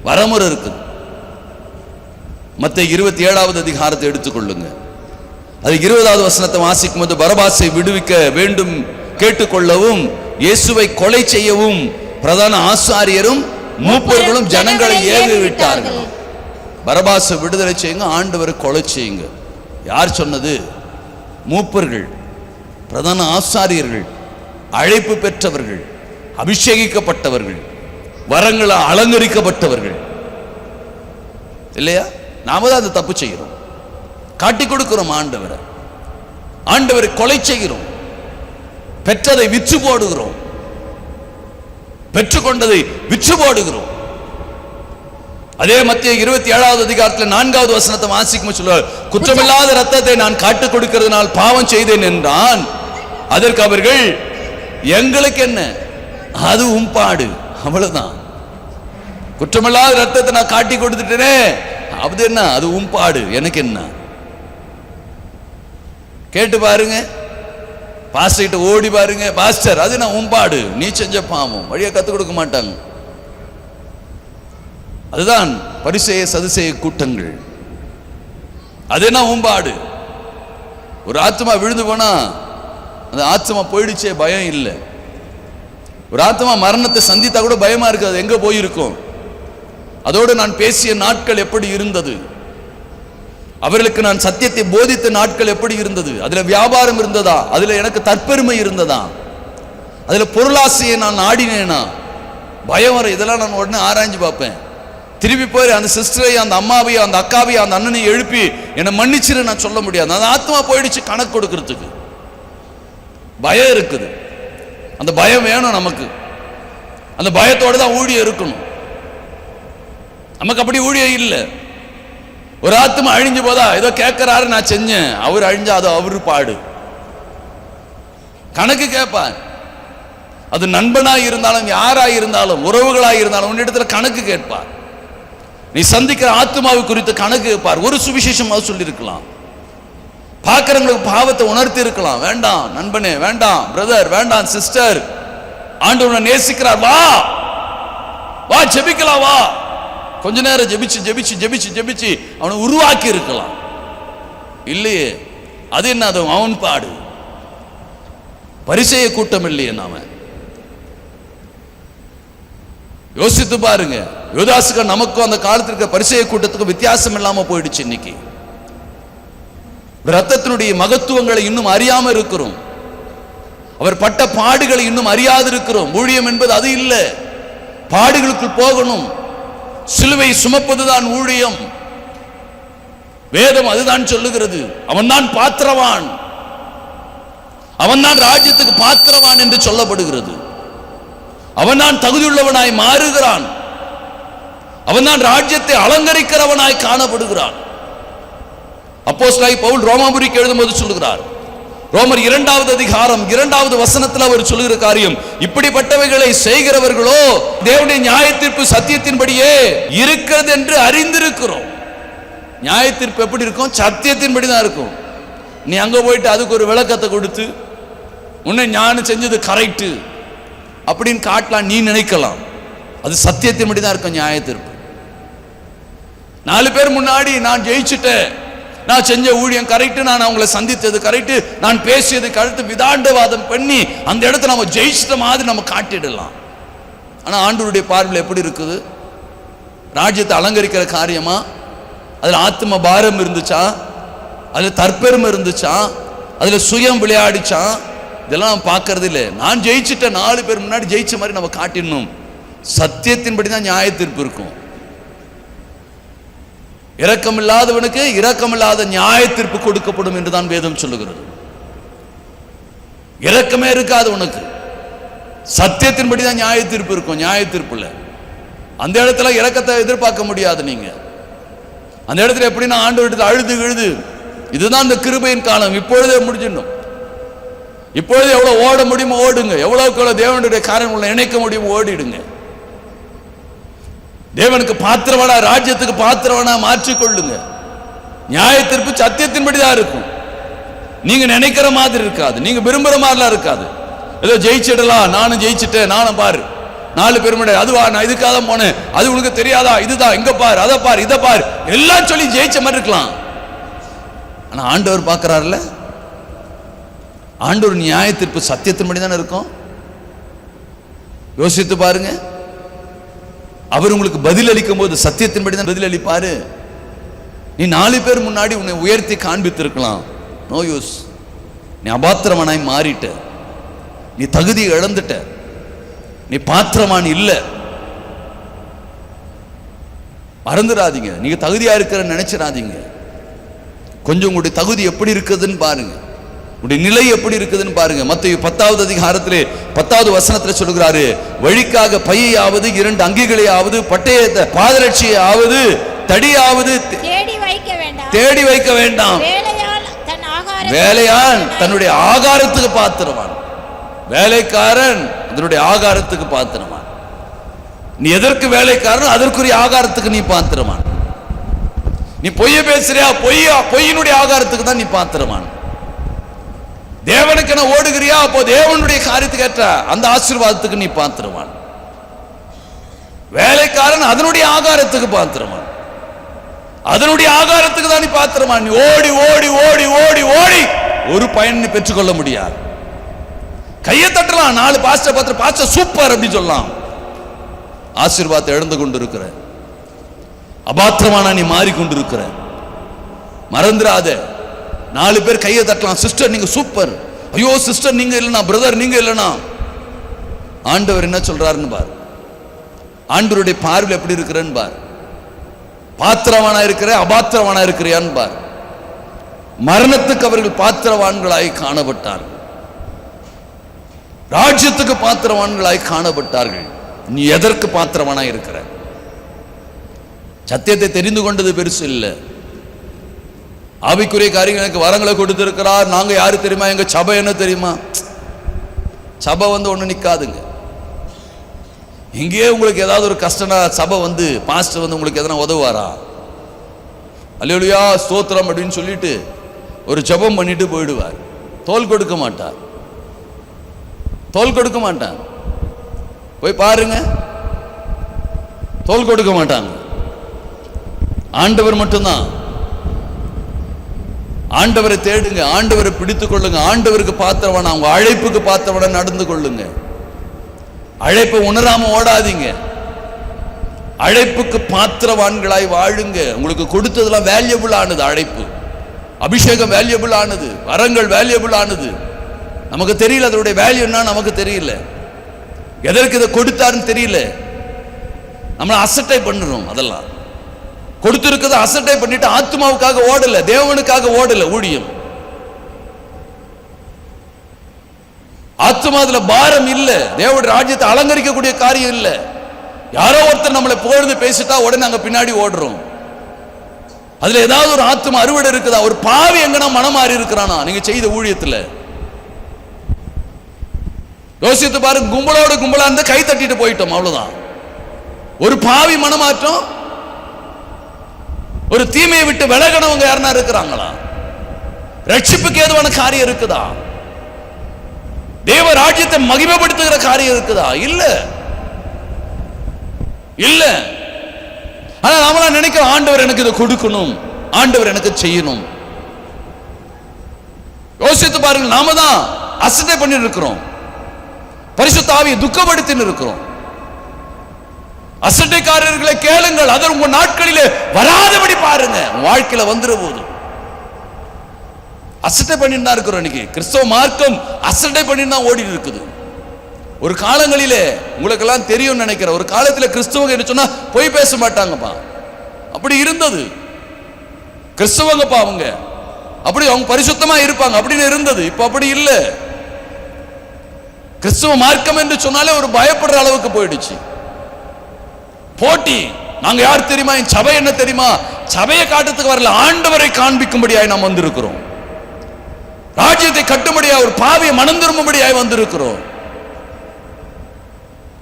வரமுறை இருக்குது. மத்தேயு 27வது அதிகாரத்தை எடுத்துக்கொள்ளுங்க. அது 20வது வசனத்தை வாசிக்கும் போது, பரபாசை விடுவிக்க வேண்டும் கேட்டுக்கொள்ளவும் இயேசுவை கொலை செய்யவும் பிரதான ஆசாரியரும் மூப்பர்களும் ஜனங்களை ஏவி விட்டார்கள். பரபாசை விடுதலை செய்யுங்க, ஆண்டவரை கொலை செய்யுங்க. யார் சொன்னது? மூப்பர்கள், பிரதான ஆசாரியர்கள், அழைப்பு பெற்றவர்கள், அபிஷேகிக்கப்பட்டவர்கள், வரங்களால் அலங்கரிக்கப்பட்டவர்கள் இல்லையா? நாம தான் அந்த தப்பு செய்கிறோம், காட்டி கொடுக்கிறோம். ஆண்டவரை கொலை செய்கிறோம். பெற்றதை விற்று போடுகிறோம், பெற்றுக்கொண்டதை விற்று போடுகிறோம். அதே மத்திய 27வது அதிகாரத்தில் 4வது வசனத்தை வாசிக்கும் சொல்றார், குற்றமில்லாத ரத்தத்தை நான் காட்டுக் கொடுக்கிறதுனால் பாவம் செய்தேன் என்றான். அதற்கு அவர்கள், எங்களுக்கு என்ன, அது உம்பாடு, அவ்வளவுதான். குற்றமில்லாத ரத்தத்தை நான் காட்டி கொடுத்துட்டேனே, அது என்ன, அது உம்பாடு, எனக்கு என்ன. கேட்டு பாருங்க, பாஸ்டர் ஓடி பாருங்க, பாஸ்டர் அது நான் உம்பாடு, நீ செஞ்ச பாவம், வழியா கத்துக் கொடுக்க மாட்டாங்க. அதுதான் பரிசேய சதுசேய கூட்டங்கள். அது என்ன உம்பாடு. ஒரு ஆத்மா விழுந்து போனா அந்த ஆத்மா போயிடுச்சே, பயம் இல்லை. ஒரு ஆத்மா மரணத்தை சந்தித்தா கூட பயமா இருக்காது, எங்க போயிருக்கும். அதோடு நான் பேசிய நாட்கள் எப்படி இருந்தது, அவர்களுக்கு நான் சத்தியத்தை போதித்த நாட்கள் எப்படி இருந்தது, அதுல வியாபாரம் இருந்ததா, அதுல எனக்கு தற்பெருமை இருந்ததா, அதுல பொருளாசையை நான் நாடினேனா, பயம் வர. இதெல்லாம் நான் உடனே ஆராய்ஞ்சு பார்ப்பேன். திருப்பி போய் அந்த சிஸ்டரை, அந்த அம்மாவையோ, அந்த அக்காவையோ, அந்த அண்ணனையும் எழுப்பி என்னை மன்னிச்சிரு நான் சொல்ல முடியாது. அந்த ஆத்மா போயிடுச்சு கணக்கு கொடுக்கறதுக்கு. பயம் இருக்குது, அந்த பயம் வேணும் நமக்கு. அந்த பயத்தோடு தான் ஊழியம் இருக்கணும். நமக்கு அப்படி ஊழியம் இல்லை. ஒரு ஆத்மா அழிஞ்சு போதா, ஏதோ கேட்கிறாரு நான் செஞ்சேன், அவர் அழிஞ்சா அது அவரு பாடு. கணக்கு கேட்பார். அது நண்பனாய் இருந்தாலும், யாராய் இருந்தாலும், உறவுகளாய் இருந்தாலும் உன்னிடத்துல கணக்கு கேட்பார். நீ சந்திக்கிற ஆத்மாவை குறித்து கணக்கு கேட்பார். ஒரு சுவிசேஷமாக சொல்லி இருக்கலாம், பார்க்கிறவங்களுக்கு பாவத்தை உணர்த்தி இருக்கலாம். வேண்டாம் நண்பனே, வேண்டாம் பிரதர், வேண்டாம் சிஸ்டர், ஆண்டவரை நேசிக்கிறார், வா வா ஜெபிக்கலாம், வா. கொஞ்ச நேரம் ஜெபிச்சு ஜெபிச்சு ஜெபிச்சு ஜெபிச்சு அவனை உருவாக்கி இருக்கலாம். இல்லையே, அது என்ன, அது அவன் பாடு. பரிசேய கூட்டம் இல்லையே. நாம யோசித்து பாருங்க, யோதாசுக்கு நமக்கும் அந்த காலத்திற்கு பரிசேய கூட்டத்துக்கு வித்தியாசம் இல்லாம போயிடுச்சு. இன்னைக்கு ரத்தத்தினுடைய மகத்துவங்களை இன்னும் அறியாம இருக்கிறோம். அவர் பட்ட பாடுகளை இன்னும் அறியாது இருக்கிறோம். ஊழியம் என்பது அது இல்லை. பாடுகளுக்குள் போகணும். சிலுவை சுமப்பதுதான் ஊழியம். வேதம் அதுதான் சொல்லுகிறது. அவன் தான் பாத்திரவான், அவன் தான் ராஜ்யத்துக்கு பாத்திரவான் என்று சொல்லப்படுகிறது. அவன் தான் தகுதியுள்ளவனாய் மாறுகிறான். அவன் தான் ராஜ்யத்தை அலங்கரிக்கிறவனாய் காணப்படுகிறான். அப்போஸ்தலனாகிய பவுல் ரோமாபுரிக்கு எழுதும்போது சொல்லுகிறார், ரோமர் 2வது அதிகாரம் 2வது வசனத்தில் அவர் சொல்லுகிற காரியம், இப்படிப்பட்டவைகளை செய்கிறவர்களோ தேவனுடைய நியாயத்தீர்ப்பு சத்தியத்தின்படியே இருக்கிறது என்று அறிந்திருக்கிறோம். நியாயத்தீர்ப்பு எப்படி இருக்கும்? சத்தியத்தின்படி தான் இருக்கும். நீ அங்க போயிட்டு அதுக்கு ஒரு விளக்கத்தை கொடுத்து உன்னை ஞானம் செஞ்சது கரெக்டு அப்படின்னு காட்டலாம், நீ நினைக்கலாம். அது சத்தியத்தின்படி தான் இருக்கும் நியாயத்தீர்ப்பு. 4 பேர் முன்னாடி நான் ஜெயிச்சுட்டேன், நான் செஞ்ச ஊழியம் கரெக்ட், நான் அவங்களை சந்தித்தது கரெக்ட், நான் பேசியது கரெக்ட், விதாண்டவாதம் பண்ணி அந்த இடத்துல நம்ம ஜெயிச்சிட்ட மாதிரி நம்ம காட்டிடலாம். ஆனா ஆண்டவருடைய பார்வையில் எப்படி இருக்குது? ராஜ்யத்தை அலங்கரிக்கிற காரியமா? அதுல ஆத்ம பாரம் இருந்துச்சா? அதுல தற்பெருமை இருந்துச்சா? அதுல சுயம் விளையாடிச்சா? இதெல்லாம் நம்ம பார்க்கறது இல்லை. நான் ஜெயிச்சுட்ட 4 பேர் முன்னாடி ஜெயிச்ச மாதிரி நம்ம காட்டிடணும். சத்தியத்தின்படி தான் நியாய தீர்ப்பு இருக்கும். இரக்கமில்லாதவனுக்கு இரக்கமில்லாத நியாய தீர்ப்பு கொடுக்கப்படும் என்றுதான் வேதம் சொல்லுகிறது. இரக்கமே இருக்காது உனக்கு, சத்தியத்தின்படி தான் நியாய தீர்ப்பு இருக்கும். நியாய தீர்ப்புல அந்த இடத்துல இரக்கத்தை எதிர்பார்க்க முடியாது. நீங்க அந்த இடத்துல எப்படின்னா ஆண்டவரிடத்தில் அழுது எழுது, இதுதான் இந்த கிருபையின் காலம், இப்பொழுதே முடிஞ்சிடணும், இப்பொழுது எவ்வளவு ஓட முடியுமோ ஓடுங்க, எவ்வளவுக்கு எவ்வளவு தேவனுடைய காரியங்களை இணைக்க முடியுமோ ஓடிடுங்க. தேவனுக்கு பாத்திரவனா, ராஜ்யத்துக்கு பாத்திரவனா மாற்றிக்கொள்ளுங்க. நியாய தீர்ப்பு சத்தியத்தின்படி தான் இருக்கும். நீங்க நினைக்கிற மாதிரி இருக்காது, நீங்க விரும்புற மாதிரிலாம் இருக்காது. ஏதோ ஜெயிச்சிடலாம், நானும் ஜெயிச்சிட்டேன், நானும் பாரு 4 பேர் முன்னாடி, அதுவா நான் இதுக்காக தான் போனேன், அது உனக்கு தெரியாதா, இதுதான் இங்க பாரு, அதை பாரு, இதை பாரு, எல்லாம் சொல்லி ஜெயிச்ச மாதிரி இருக்கலாம். ஆனா ஆண்டவர் பார்க்கிறார்ல, ஆண்டவர் நியாய தீர்ப்பு சத்தியத்தின்படி தானே இருக்கும். யோசித்து பாருங்க. அவர் உங்களுக்கு பதில் அளிக்கும் போது சத்தியத்தின்படி தான் பதில் அளிப்பாரு. நீ 4 பேர் முன்னாடி உன்னை உயர்த்தி காண்பித்திருக்கலாம், நோ யூஸ். நீ அபாத்திரமானாய் மாறிட்ட, நீ தகுதியை இழந்துட்ட, நீ பாத்திரமான் இல்ல. மறந்துடாதீங்க, நீங்க தகுதியா இருக்கிற நினைச்சிடாதீங்க. கொஞ்சம் உங்களுடைய தகுதி எப்படி இருக்குதுன்னு பாருங்க. உடைய நிலை எப்படி இருக்குதுன்னு பாருங்க. மத்தேயு 10வது அதிகாரத்திலே 10வது வசனத்துல சொல்லுகிறாரு, வழிக்காக பையையாவது 2 அங்கிகளையாவது பட்டயத்தை பாதரட்சியாவது தடியாவது தேடி வைக்க வேண்டாம். வேலையான் தன்னுடைய ஆகாரத்துக்கு பாத்திரவான். வேலைக்காரன் அதனுடைய ஆகாரத்துக்கு பாத்திரவான். நீ எதற்கு வேலைக்காரன்? அதற்குரிய ஆகாரத்துக்கு நீ பாத்திரவான். நீ பொய்ய பேசுறியா? பொய்யினுடைய ஆகாரத்துக்கு தான் நீ பாத்திரவான். தேவனுக்கு என்ன ஓடுகிறியா? அப்போ தேவனுடைய காரியத்துக்கு ஏற்ற அந்த ஆசீர்வாதத்துக்கு நீ பாத்திரவான். வேலைக்காரன் அதனுடைய ஆகாரத்துக்கு பாத்திரவான். அதனுடைய ஆகாரத்துக்கு தான் நீ பாத்திரவான். நீ ஓடி ஓடி ஓடி ஓடி ஓடி ஒரு பயனை பெற்றுக்கொள்ள முடியாது. கையை தட்டலாம், 4 பாஸ்டர் பார்த்து பாஸ்டர் சூப்பர் அப்படி சொல்லலாம். ஆசீர்வாதத்தை இழந்து கொண்டிருக்கிற, அபாத்திரமான நீ மாறிக்கொண்டிருக்கிற. மறந்துடாத, 4 பேர் கையை தட்டலாம், சிஸ்டர் நீங்க சூப்பர், ஐயோ சிஸ்டர் நீங்க இல்லைனா, பிரதர் நீங்க இல்லைனா. ஆண்டவர் என்ன சொல்றாருன்னு பார். ஆண்டவருடைய பார்வையில் எப்படி இருக்கிறேன்னு பார். பாத்திரவானா இருக்கிற, அபாத்திரவானா இருக்கிறியான்னு பார். மரணத்துக்கு அவர்கள் பாத்திரவான்களாய் காணப்பட்டார்கள், ராஜ்யத்துக்கு பாத்திரவான்களாய் காணப்பட்டார்கள். நீ எதற்கு பாத்திரவானா இருக்கிற? சத்தியத்தை தெரிந்து கொண்டது பெருசு இல்லை. ஆவிக்குரிய காரியங்கள் எனக்கு வரங்களை கொடுத்திருக்கிறார். நாங்க யாரு தெரியுமா? எங்க சபை என்ன தெரியுமா? சபை ஒண்ணு நிக்காதுங்க. இங்கேயே உங்களுக்கு ஏதாவது ஒரு கஷ்டம்னா சபை பாஸ்டர் உங்களுக்கு எதனா உதவுவாரா? அல்லேலூயா ஸ்தோத்திரம் அப்படின்னு சொல்லிட்டு ஒரு ஜெபம் பண்ணிட்டு போயிடுவார். தோல் கொடுக்க மாட்டார், தோல் கொடுக்க மாட்டாங்க. போய் பாருங்க, தோல் கொடுக்க மாட்டாங்க. ஆண்டவர் மட்டும்தான். ஆண்டவரை தேடுங்க, ஆண்டவரை பிடித்துக் கொள்ளுங்க. ஆண்டவருக்கு பாத்திரவான, அவங்க அழைப்புக்கு பாத்திரவான நடந்து கொள்ளுங்க. அழைப்பை உணராம ஓடாதீங்க. அழைப்புக்கு பாத்திரவான்களாய் வாழுங்க. உங்களுக்கு கொடுத்ததெல்லாம் வேல்யூபிள் ஆனது. அழைப்பு, அபிஷேகம் வேல்யூபிள் ஆனது, வரங்கள் வேல்யூபிள் ஆனது. நமக்கு தெரியல அதனுடைய வேல்யூ என்ன, நமக்கு தெரியல. எதற்கு இதை கொடுத்தாருன்னு தெரியல. நம்மளை அசட்டை பண்ணுறோம். அதெல்லாம் கொடுத்திருக்கிறத அசட்டை பண்ணிட்டு ஆத்மாவுக்காக ஓடல, தேவனுக்காக ஓடல. ஊழியம் ஆத்மாதுல பாரம் இல்ல, தேவனுடைய ராஜ்யத்தை அலங்கரிக்கக்கூடிய காரியம் இல்ல. யாரோ ஒருத்தர் நம்மளை புகழ்ந்து பேசிட்டா உடனே நாங்க பின்னாடி ஓடுறோம். அதுல ஏதாவது ஒரு ஆத்மா அறுவடை இருக்குதா? ஒரு பாவி எங்கன்னா மனம் மாறி இருக்கிறானா நீங்க செய்த ஊழியத்துல? யோசித்து பாருங்க. கும்பலோடு கும்பலா இருந்து கை தட்டிட்டு போயிட்டோம், அவ்வளவுதான். ஒரு பாவி மனமாற்றம், ஒரு தீமையை விட்டு விலகணவங்க யாருன்னா இருக்கிறாங்களா? ரட்சிப்புக்கு ஏதுவான காரியம் இருக்குதா? தேவ ராஜ்யத்தை மகிமைப்படுத்துகிற காரியம் இருக்குதா? இல்ல இல்ல. ஆனா நாம நினைக்கிறோம், ஆண்டவர் எனக்கு இதை கொடுக்கணும், ஆண்டவர் எனக்கு செய்யணும். யோசித்து பாருங்கள். நாம தான் அசட்டை பண்ணி இருக்கிறோம், பரிசுத்த ஆவியை துக்கப்படுத்தி இருக்கிறோம். அசட்டைக்காரர்களை கேளுங்கள், அது உங்க நாட்களிலே வராதபடி பாருங்க, வாழ்க்கையில வந்துற போது. அசட்டை பண்ணிட்டு தான் இருக்கிறோம். இன்னைக்கு கிறிஸ்தவ மார்க்கம் அசட்டை பண்ணிட்டு தான் ஓடி இருக்குது. ஒரு காலங்களிலே உங்களுக்கு எல்லாம் தெரியும் நினைக்கிறேன், ஒரு காலத்தில் கிறிஸ்தவங்க என்ன சொன்னா பொய் பேச மாட்டாங்கப்பா, அப்படி இருந்தது. கிறிஸ்தவங்கப்பா அவங்க அப்படி, அவங்க பரிசுத்தமா இருப்பாங்க அப்படின்னு இருந்தது. இப்ப அப்படி இல்ல. கிறிஸ்தவ மார்க்கம் என்று சொன்னாலே ஒரு பயப்படுற அளவுக்கு போயிடுச்சு. போட்டி. நாங்க யார் தெரியுமா? என் சபை என்ன தெரியுமா? சபையை காட்டுறதுக்கு வரல, ஆண்டவரை காண்பிக்கும்படியாய் நாம் வந்திருக்கிறோம். ராஜ்யத்தை கட்டும்படியாய், ஒரு பாவியை மனம் திரும்பும்படியாய் வந்திருக்கிறோம்.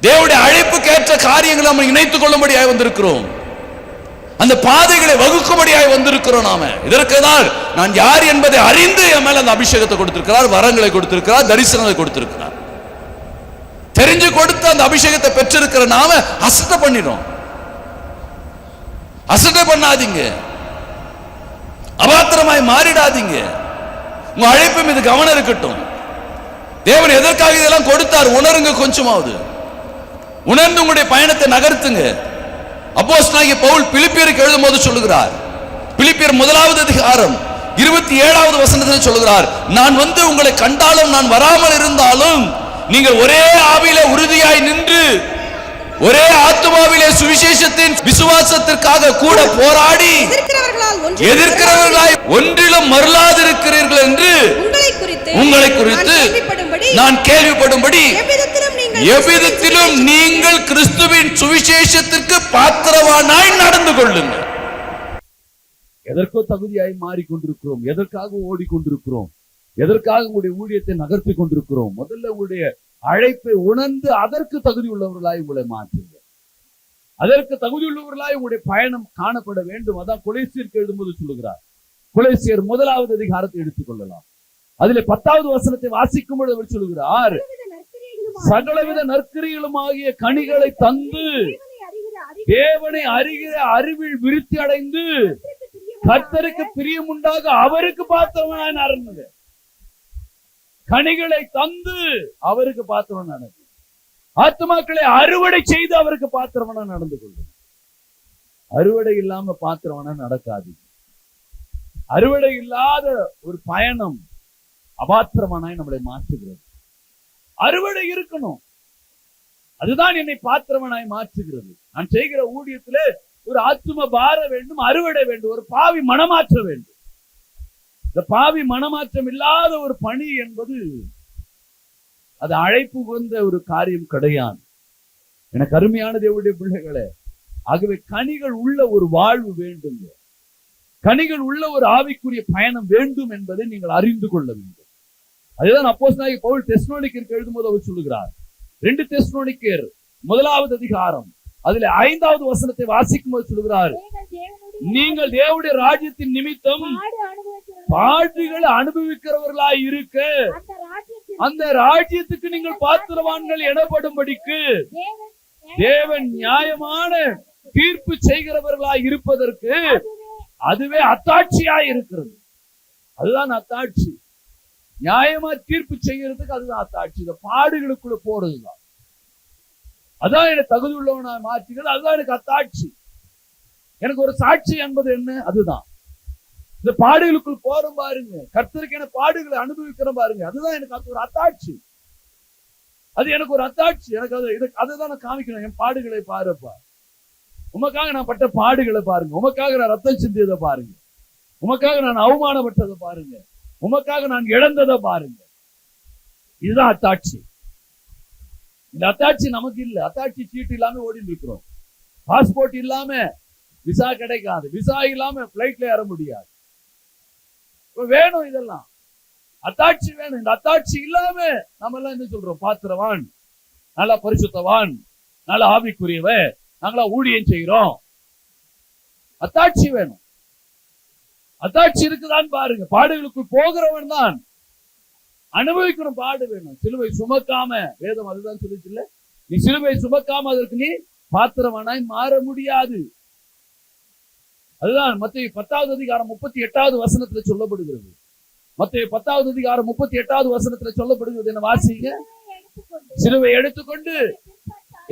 தேவனுடைய அழைப்புக்கு ஏற்ற காரியங்களை நாம் இணைத்துக் கொள்ளும்படியாய் வந்திருக்கிறோம். அந்த பாதைகளை வகுக்கும்படியாய் வந்திருக்கிறோம். நாம இதற்கு தான் நான் யார் என்பதை அறிந்து என் மேல அந்த அபிஷேகத்தை கொடுத்திருக்கிறார், வரங்களை கொடுத்திருக்கிறார், தரிசனத்தை கொடுத்திருக்கிறார். தெரிஞ்சு கொடுத்து அந்த அபிஷேகத்தை பெற்றிருக்கிற நாம அசட்டை பண்ணிடும். அசட்டை பண்ணாதீங்க, அபாத்திரமாய் மாறிடாதீங்க. உங்க அழைப்பு மீது கவனம் இருக்கட்டும். தேவன் எதற்காக இதெல்லாம் கொடுத்தார் உணருங்க. கொஞ்சமாவது உணர்ந்து உங்களுடைய பயணத்தை நகர்த்துங்க. அப்போஸ்தலனாகிய பவுல் பிலிப்பியருக்கு எழுதும் போது சொல்லுகிறார், பிலிப்பியர் 1வது அதிகாரம் 27வது வசனத்தில் சொல்லுகிறார், நான் உங்களை கண்டாலும் நான் வராமல் இருந்தாலும் நீங்கள் ஒரே ஆவியில உறுதியாய் நின்று ஒரே ஆத்துமாவிலே சுவிசேஷத்தின் விசுவாசத்திற்காக கூட போராடி எதிர்க்கிறவர்களாய் ஒன்றிலும் மருளாதிருக்கிறீர்கள் என்று உங்களை குறித்து நான் கேள்விப்படும்படி எவ்விதத்திலும் நீங்கள் கிறிஸ்துவின் சுவிசேஷத்திற்கு பாத்திரவானாய் நடந்து கொள்ளுங்கள். எதற்கோ தகுதியாய் மாறிக்கொண்டிருக்கிறோம், எதற்காக ஓடிக்கொண்டிருக்கிறோம், எதற்காக உங்களுடைய ஊழியத்தை நகர்த்தி கொண்டிருக்கிறோம். முதல்ல உங்களுடைய அழைப்பை உணர்ந்து அதற்கு தகுதி உள்ளவர்களாய் உங்களை மாற்றுங்கள். அதற்கு தகுதி உள்ளவர்களாய் உங்களுடைய பயணம் காணப்பட வேண்டும். அதான் கொலேசியருக்கு எழுதும்போது சொல்லுகிறார். கொலேசியர் 1வது அதிகாரத்தை எடுத்துக்கொள்ளலாம். அதிலே 10வது வசனத்தை வாசிக்கும் பொழுது அவர் சொல்லுகிறார், சகலவித நற்கிரிகளும் ஆகிய கனிகளை தந்து தேவனை அறிகிற அறிவில் விருத்தி அடைந்து கர்த்தருக்கு பிரியம் உண்டாக அவருக்கு பாத்திரவனாய் நடந்தது. கனிகளை தந்து அவருக்கு பாத்திரவன் நடந்தது. ஆத்துமாக்களை அறுவடை செய்து அவருக்கு பாத்திரவனா நடந்து கொள்ளும். அறுவடை இல்லாம பாத்திரவனா நடக்காது. அறுவடை இல்லாத ஒரு பயணம் அபாத்திரமானாய் நம்மளை மாற்றுகிறது. அறுவடை இருக்கணும். அதுதான் என்னை பாத்திரவனாய் மாற்றுகிறது. நான் செய்கிற ஊழியத்திலே ஒரு ஆத்தும பார வேண்டும், அறுவடை வேண்டும், ஒரு பாவி மனமாற்ற வேண்டும். இந்த பாவி மனமாற்றம் இல்லாத ஒரு பணி என்பது அது அழைப்பு வந்த ஒரு காரியம் கிடையாது. எனக்கு அருமையான தேவனுடைய பிள்ளைகளே, ஆகவே கனிகள் உள்ள ஒரு வாழ்வு வேண்டும், கனிகள் உள்ள ஒரு ஆவிக்குரிய பயணம் வேண்டும் என்பதை நீங்கள் அறிந்து கொள்ள வேண்டும். அதுதான் அப்போஸ்தலனாகிய பவுல் தெசலோனிக்கருக்கு எழுதும்போது அவர் சொல்லுகிறார். 2 தெசலோனிக்கர் 1வது அதிகாரம் அதில் 5வது வசனத்தை வாசிக்கும் போது சொல்லுகிறார், நீங்கள் தேவனுடைய ராஜ்யத்தின் நிமித்தம் பாடுகளை அனுபவிக்கிறவர்களாய் இருக்க அந்த ராஜ்யத்துக்கு நீங்கள் பாத்திரவான்கள் எனப்படும்படிக்கு தேவன் நியாயமான தீர்ப்பு செய்கிறவர்களாய் இருப்பதற்கு அதுவே அத்தாட்சியாய் இருக்கிறது. அதுதான் அத்தாட்சி. நியாயமா தீர்ப்பு செய்யறதுக்கு அதுதான் அத்தாட்சி. இந்த பாடுகளுக்குள்ள போறதுதான். அதான் எனக்கு தகுதி உள்ளவனா மாற்றுகிறது. அதுதான் எனக்கு அத்தாட்சி. எனக்கு ஒரு சாட்சி என்பது என்ன? அதுதான் இந்த பாடுகளுக்குள் போறோம் பாருங்க, கர்த்தருக்கு என பாடுகளை அனுபவிக்கிற பாருங்க, அதுதான் எனக்கு அது ஒரு அத்தாட்சி. அது எனக்கு ஒரு அத்தாட்சி. எனக்கு அதுதான் நான் காமிக்கணும். என் பாடுகளை பாருப்பா, உமக்காக நான் பட்ட பாடுகளை பாருங்க, உமக்காக நான் ரத்தம் சிந்தியதை பாருங்க, உமக்காக நான் அவமானப்பட்டதை பாருங்க, உமக்காக நான் இழந்ததை பாருங்க. இதுதான் அத்தாட்சி. இந்த அத்தாட்சி நமக்கு இல்ல. அத்தாட்சி சீட்டு இல்லாம ஓடிட்டு இருக்கிறோம். பாஸ்போர்ட் இல்லாம விசா கிடைக்காது, விசா இல்லாம பிளைட்ல ஏற முடியாது. வேணும், இதெல்லாம் அத்தாட்சி வேணும். இந்த அத்தாட்சி இல்லாம நம்ம எல்லாம் என்ன சொல்றோம்? பாத்திரவான், நல்லா பரிசுத்தவான், நல்லா ஆவிக்குரியவன், நாங்களா ஊழியம் செய்கிறோம். அத்தாட்சி வேணும். அத்தாட்சி இருக்குதான் பாருங்க. பாடுகளுக்குள் போகிறவன் தான் அனுபவிக்கணும். பாடு வேணும். சிலுவை சுமக்காம, வேதம் அதுதான் சொல்லிச்சு இல்ல, நீ சிலுவை சுமக்காம அதற்கு நீ பாத்திரவானாய் மாற முடியாது. அதுதான் மத்தேயு 10வது அதிகாரம் 38வது வசனத்துல சொல்லப்படுகிறது. மத்தேயு 10வது அதிகாரம் 38வது வசனத்துல சொல்லப்படுகிறது. என்ன வாசிங்க? சிலுவை எடுத்துக்கொண்டு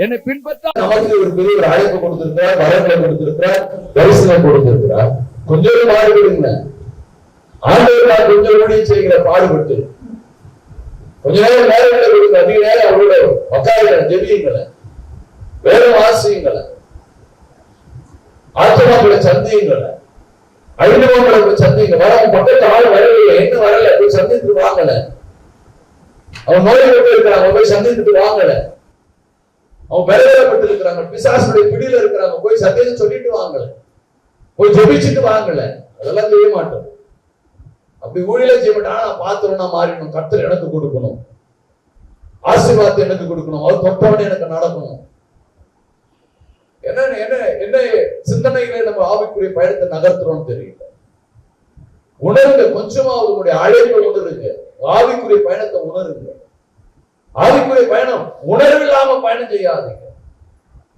என்னை பின்பற்ற. நமக்கு ஒரு பெரிய ஒரு அழைப்பு கொடுத்திருக்கிறார், வரங்களை கொடுத்திருக்கிறார், தரிசனம் கொடுத்திருக்கிறார். கொஞ்சம் பாடுபடுங்க. ஆண்டவரால் கொஞ்சம் ஊழியம் செய்கிற பாடுபட்டு கொஞ்ச நேரம் நேரங்களை கொடுங்க. அதிக நேரம் அவரோட உட்காருங்க, ஜெபியுங்கள, வேதம் வாசியுங்கள, ஆத்மாக்களை சந்தியுங்கள, அழிந்தவங்களை போய் சந்திங்க. வரவன் பக்கத்து ஆள் வரலையே, என்ன வரல, போய் சந்தித்துட்டு வாங்கல. அவன் நோய்பட்டு இருக்கிறாங்க, போய் சந்தித்துட்டு வாங்கல. அவன் பலவீனப்பட்டு இருக்கிறாங்க, பிசாசுடைய பிடியில இருக்கிறாங்க, போய் சத்தியத்தை சொல்லிட்டு வாங்கல, போய் ஜெபிச்சுட்டு வாங்கல. அதெல்லாம் செய்ய மாட்டோம். அப்படி ஊழியம் செய்ய மாட்டோம். நான் பாத்திரம்னா மாறிடணும். கர்த்தர் எனக்கு கொடுக்கணும், ஆசீர்வாதத்தை எனக்கு கொடுக்கணும், அவர் தொட்டவனே எனக்கு நடக்கணும். என்ன என்ன என்ன சிந்தனைகளை நம்ம ஆவிக்குரிய பயணத்தை நகர்த்துறோம்னு தெரியல. உணருங்க, கொஞ்சமாவது உங்களுடைய அழைப்பை உணருங்க, ஆவிக்குரிய பயணத்தை உணருங்க. ஆவிக்குரிய பயணம் உணர்வில்லாம பயணம் செய்யாதீங்க.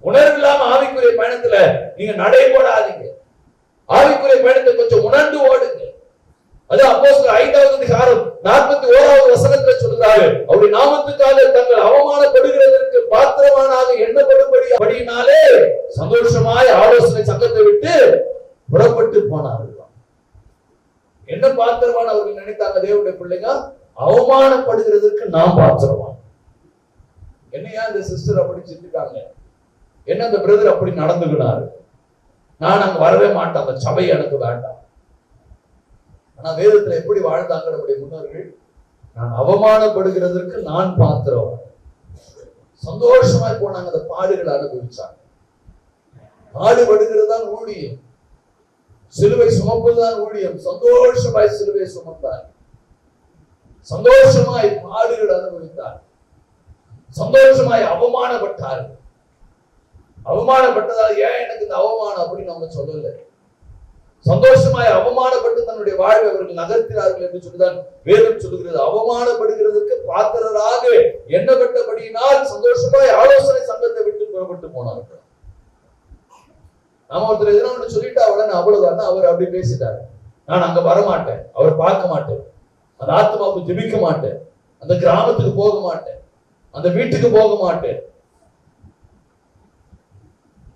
உணர்வில்லாம ஆவிக்குரிய பயணத்துல நீங்க நடை போடாதீங்க. ஆவிக்குரிய பயணத்தை கொஞ்சம் உணர்ந்து ஓடுங்க. அது அப்போஸ்தலர் 5வது அதிகாரம் 41வது வசனத்துல சொல்றாரு, அவருடைய நாமத்துக்காக தங்கள் அவமானப்படுகிறதற்கு பாத்திரமானாக எண்ணப்படும்படியினாலே சந்தோஷமாய் ஆலோசனை சங்கத்தை விட்டு புறப்பட்டு போனார்கள். என்ன பாத்திரமான அவர்கள் நினைத்தாங்க? தேவனுடைய பிள்ளைங்க அவமானப்படுகிறதுக்கு நாம் பாத்திரமான. என்னையா இந்த சிஸ்டர் அப்படி செஞ்சுட்டாங்க, என்ன அந்த பிரதர் அப்படி நடந்துக்கினாரு, நான் அங்க வரவே மாட்டேன், அந்த சபை எனக்கு வேண்டாம். ஆனா வேதத்துல எப்படி வாழ்ந்தாங்க நம்முடைய முன்னோர்கள்? நான் அவமானப்படுகிறதற்கு நான் பாத்திரம். சந்தோஷமா போனாங்க, அந்த பாடுகளை அனுபவிச்சாங்க. பாடுபடுகிறது தான் ஊழியம், சிலுவை சுமப்பதுதான் ஊழியம். சந்தோஷமாய் சிலுவை சுமந்தார், சந்தோஷமாய் பாடுகள் அனுபவித்தார், சந்தோஷமாய் அவமானப்பட்டார். அவமானப்பட்டதால் ஏன் எனக்கு இந்த அவமானம் அப்படின்னு அவங்க சொல்லல. சந்தோஷமாய் அவமானப்பட்டு தன்னுடைய வாழ்வை அவர்கள் நகர்த்தினார்கள் என்று சொல்லிதான் வேதம் சொல்லுகிறது. அவமானப்படுகிறதுக்கு பாத்திரராக எண்ணப்பட்டபடியினால் சந்தோஷமாய் ஆலோசனை சங்கத்தை விட்டு புறப்பட்டு போனார்கள். நாம ஒருத்தர் எதுனா ஒண்ணு சொல்லிட்டா உடனே அவ்வளவுதான், அவர் அப்படி பேசிட்டாரு, நான் அங்க வரமாட்டேன், அவர் பார்க்க மாட்டேன், அந்த ஆத்மாவுக்கு ஜெபிக்க மாட்டேன், அந்த கிராமத்துக்கு போக மாட்டேன், அந்த வீட்டுக்கு போக மாட்டேன்.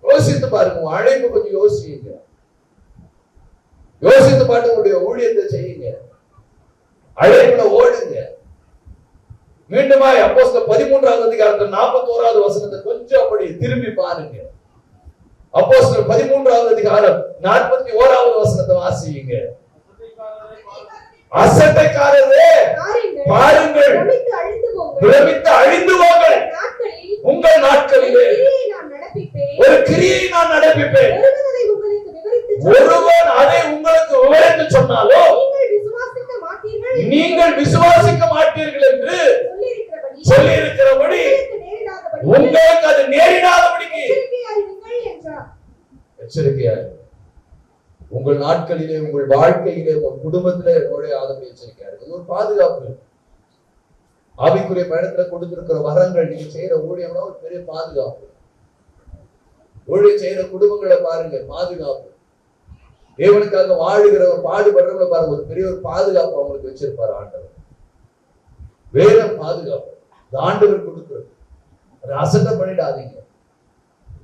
யோசித்து பாருங்க, அழைப்பு கொஞ்சம் யோசிங்க, யோசித்து பாட்டு உங்களுடைய ஊழியத்தை செய்யுங்க, அழைப்புல ஓடுங்க. மீண்டுமாய் அப்போஸ்தலர் 13வது அதிகாரத்தில் 41வது வசனத்தை கொஞ்சம் அப்படி திரும்பி பாருங்க. அப்போஸ்தலர் 13வது அதிகாரம் 41வது வசனத்தை வாசியுங்க. அசட்டைக்காரரே பாருங்கள், பிரமித்து அழிந்து போங்கள், உங்கள் நாட்களிலே ஒரு கிரியை நான் நடப்பிப்பேன். ஒருவன் அதை உங்களுக்கு விவரித்து சொன்னாலோ நீங்கள் விசுவாசிக்க மாட்டீர்கள் என்று சொல்லி இருக்கிறபடி உங்களுக்கு அது நேரிடாதபடிக்கு எச்சரிக்கையாக உங்கள் நாட்களிலே, உங்கள் வாழ்க்கையிலே, உங்கள் குடும்பத்திலே நுழையாதபடி எச்சரிக்கையாக இருக்கு. ஒரு பாதுகாப்பு. ஆவிக்குரிய பயணத்துல கொடுத்திருக்கிற வரங்கள், நீங்க செய்யற ஊழியம்னா ஒரு பெரிய பாதுகாப்பு. ஊழியம் செய்யற குடும்பங்களை பாருங்க, பாதுகாப்பு. தேவனுக்காக வாழுகிறவர் பாடுபடுறவங்களை பாருங்க, ஒரு பெரிய ஒரு பாதுகாப்பு அவங்களுக்கு வச்சிருப்பாரு ஆண்டவர். வேற பாதுகாப்பு ஆண்டவர் கொடுக்கிறது, அதை அசட்டை பண்ணிடாதீங்க.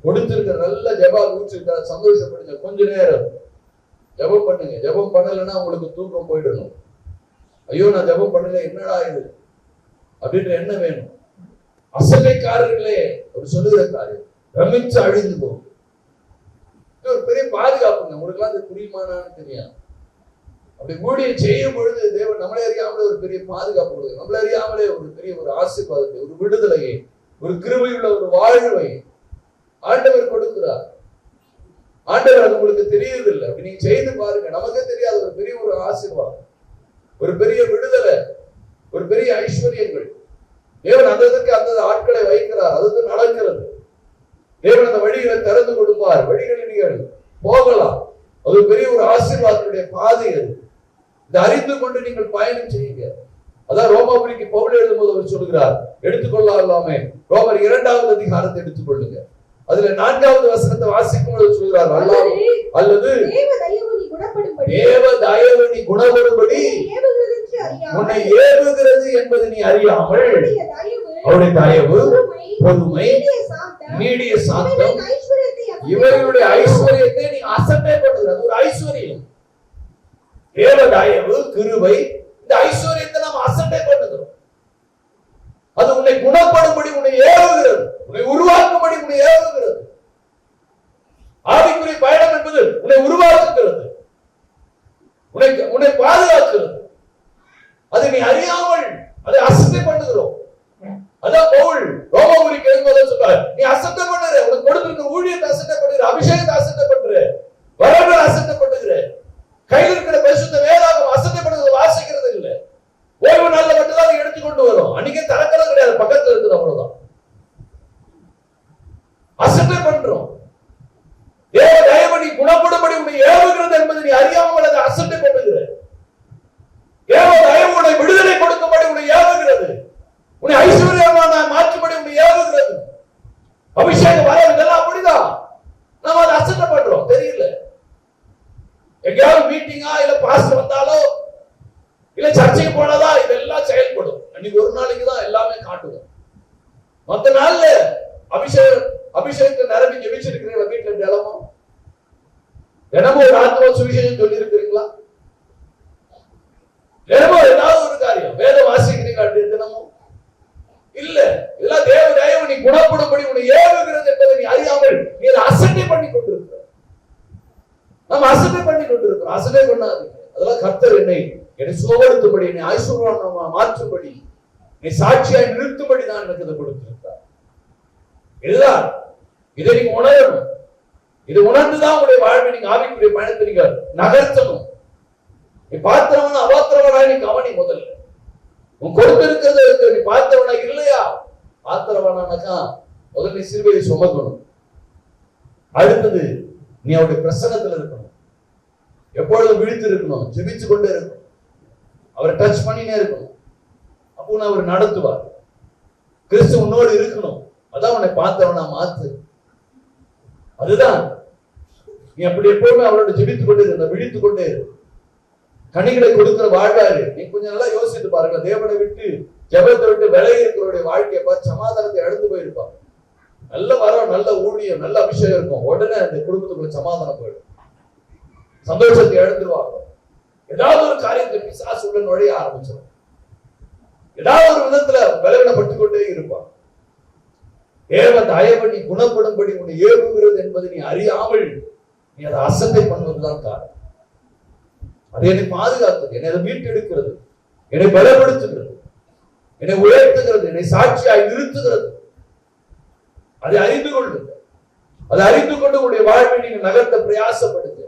கொடுத்திருக்கிற நல்ல ஜெபம் ஊற்றிருக்கிற சந்தோஷப்படுங்க. கொஞ்ச நேரம் ஜெபம் பண்ணுங்க. ஜெபம் பண்ணலைன்னா உங்களுக்கு தூக்கம் போயிடணும். ஐயோ நான் ஜெபம் பண்ணல, என்னடா இது அப்படின்ற எண்ணம் வேணும். அசட்டைக்காரர்களே ஒரு சொல்லுகிற காரியம் ரமிச்சு அழிந்து போகும். ஒரு பெரிய பாதுகாப்புங்க. உங்களுக்கு எல்லாம் அது புரியுமானான்னு தெரியாது. அப்படி ஊழியம் செய்யும் பொழுது தேவன் நம்மளே அறியாமலே ஒரு பெரிய பாதுகாப்பு கொடுக்கும். நம்மளே அறியாமலே ஒரு பெரிய ஒரு ஆசீர்வாதத்தை, ஒரு விடுதலையை, ஒரு கிருபையுள்ள ஒரு வாழ்வை ஆண்டவர் கொடுக்கிறார். ஆண்டவர் அது உங்களுக்கு தெரியறதில்லை. அப்படி நீங்க செய்து பாருங்க, நமக்கே தெரியாத ஒரு பெரிய ஒரு ஆசீர்வாதம், ஒரு பெரிய விடுதலை, ஒரு பெரிய ஐஸ்வர்யங்கள் தேவன் அதற்கு அந்த ஆட்களை வைக்கிறார். அது நடக்கிறது. தேவன் அந்த வழிகளை திறந்து கொடுப்பார். வழிகளில் நீங்கள் போகலாம். அது பெரிய ஒரு ஆசீர்வாதத்துடைய பாதை. அது இதை அறிந்து கொண்டு நீங்கள் பயணம் செய்யுங்க. அதான் ரோமாபுரிக்கு பவுல் எழுதும்போது அவர் சொல்கிறார், எடுத்துக்கொள்ளாமே ரோமர் 2வது அதிகாரத்தை எடுத்துக்கொள்ளுங்க. அதுல 4வது வசனத்தை வாசிக்கும் பொழுது சொல்கிறார், அல்லது தேவ தயவு நீ குணப்படும்படி உன்னை ஏவுகிறது என்பது நீ அறியாமல் அவருடைய தயவு, பொறுமை, நீடிய சாந்தம் இவர்களுடைய ஐஸ்வர்யத்தை நீ அசட்டை பண்ணுகிறது. ஒரு ஐஸ்வர்யம், தேவ தயவு, கிருபை, இந்த ஐஸ்வர்யத்தை நாம் அசட்டை பண்ணுகிறோம். அது உன்னை குணப்படும்படி உன்னை ஏவுகிறது, உன்னை உருவாக்கும்படி உன்னை ஏவுகிறது. ஆவிக்குரிய பயணம் என்பது உன்னை உருவாக்குகிறது, உன்னை பாதுகாக்கிறது. அதை நீ அறியாமல் அதை அசட்டை பண்ணுகிறோம். அதான் பவுல் ரோமாபுரிக்கு எழுதும்போது சொல்றார், நீ அசட்டை பண்ணுற, உனக்கு கொடுத்திருக்கிற ஊழியத்தை அசட்டை பண்ணுற, அபிஷேகத்தை அசட்டை பண்ற, வரங்களை அசட்டை பண்ணுகிற, கையில் இருக்கிற பரிசுத்த வேதாகம் அசட்டை பண்ணுறது வாசிக்கிறது இல்லை. ஓய்வு நாள்ல மட்டும்தான் எடுத்துக்கொண்டு வரும், அன்னைக்கே திறக்கிறது கிடையாது, பக்கத்துல இருக்குது, அவ்வளவுதான். அசட்டை பண்றோம். தேவ தயவு நீ குணப்படும்படி உன்னை ஏவுகிறது என்பது நீ அறியாமல் அதை அசட்டை பண்ணுகிற. தேவ தயவு உன்னை விடுதலை கொடுக்கும்படி உன்னை ஏவுகிறது, உன்னை ஐஸ்வர்யமான மாற்றும்படி உன்னை ஏவுகிறது. அபிஷேகம் வர இதெல்லாம் அப்படிதான். நம்ம அதை அசட்டை பண்றோம், தெரியல. எங்கேயாவது மீட்டிங்கா இல்ல பாஸ்டர் வந்தாலோ இல்ல சர்ச்சைக்கு போனதா இதெல்லாம் செயல்படும். அன்னைக்கு ஒரு நாளைக்கு தான் எல்லாமே காட்டுவோம். மற்ற நாள்ல அபிஷேகத்தை நிரம்பி ஜெபிச்சிருக்கிறீங்களா? வீட்டுல தினமும் ஒரு ஆத்மா சுவிசேஷம் சொல்லி இருக்கிறீங்களா? தினமும் ஏதாவது ஒரு காரியம் வேத வாசிக்கிறீங்களா? தினமும் இல்ல. இதெல்லாம் தேவ தயவு நீ குணப்படும்படி உன்னை ஏவுகிறது என்பதை நீ அறியாமல் நீ அதை அசட்டை பண்ணி கொண்டிருக்கிற. நம்ம அசட்டை பண்ணி கொண்டிருக்கிறோம். அசட்டை பண்ணாது. அதெல்லாம் கர்த்தர் என்னை சோபடுத்தும்படி, என்னை ஐஸ்வர்யமா மாற்றும்படி, என்னை சாட்சியாய் நிறுத்தும்படி தான் எனக்கு இதை கொடுத்திருக்கிறார். இதுதான், இதை நீங்க உணரணும். இது உணர்ந்துதான் உங்களுடைய வாழ்வை நீங்க ஆவிக்குரிய பயணத்தை நீங்க நகர்த்தணும். நீ பார்த்தவனா அபாத்திரவனா நீ கவனி. முதல்ல உன் கொடுத்திருக்கிறது இருக்கு. நீ பார்த்தவனா இல்லையா? பாத்திரவனாக்கா முதல்ல நீ சிலுவையை சுமக்கணும். அடுத்தது நீ அவருடைய பிரசன்னத்துல இருக்கணும். எப்பொழுதும் விழித்து இருக்கணும். ஜெபிச்சு கொண்டே இருக்கணும். அவரை டச் பண்ணினே இருக்கணும். அப்போ அவர் நடத்துவார். கிறிஸ்து உன்னோடு இருக்கணும். அதான் உன்னை பார்த்தவனா மாத்து. அதுதான் நீ அப்படி எப்பவுமே அவரோட ஜெபித்துக் கொண்டே இருந்த, விழித்துக் கொண்டே இரு. கனிகளை கொடுக்கிற வாழ்வாரு. நீ கொஞ்சம் நல்லா யோசித்து பாருங்க. தேவனை விட்டு ஜெபத்தை விட்டு விலகி இருக்கிறவருடைய வாழ்க்கையை பார்த்து சமாதானத்தை இழந்து போயிருப்பாங்க. நல்ல வரம், நல்ல ஊழியம், நல்ல அபிஷேகம் இருக்கும். உடனே அந்த குடும்பத்துக்குள்ள சமாதானம் போயிடும். சந்தோஷத்தை இழந்துருவாங்க. ஏதாவது ஒரு காரியத்தை பிசாசு உள்ள நுழைய ஆரம்பிச்சிடும். ஏதாவது ஒரு விதத்துல பலவீனப்பட்டுக் கொண்டே இருப்பான். தேவன் தயவண்ணி குணப்படும்படி உன்னை ஏவுகிறது என்பதை நீ அறியாமல் நீ அதை அசட்டை பண்ணுவதுதான் காரணம். அது என்னை பாதுகாத்தது, என்னை அதை மீட்டெடுக்கிறது, என்னை பலப்படுத்துகிறது, என்னை உயர்த்துகிறது, என்னை சாட்சியாய் நிறுத்துகிறது. அதை அறிந்து கொள்ளுங்க. அதை அறிந்து கொண்டு உங்களுடைய வாழ்வை நீங்க நகர்த்த பிரயாசப்படுங்க.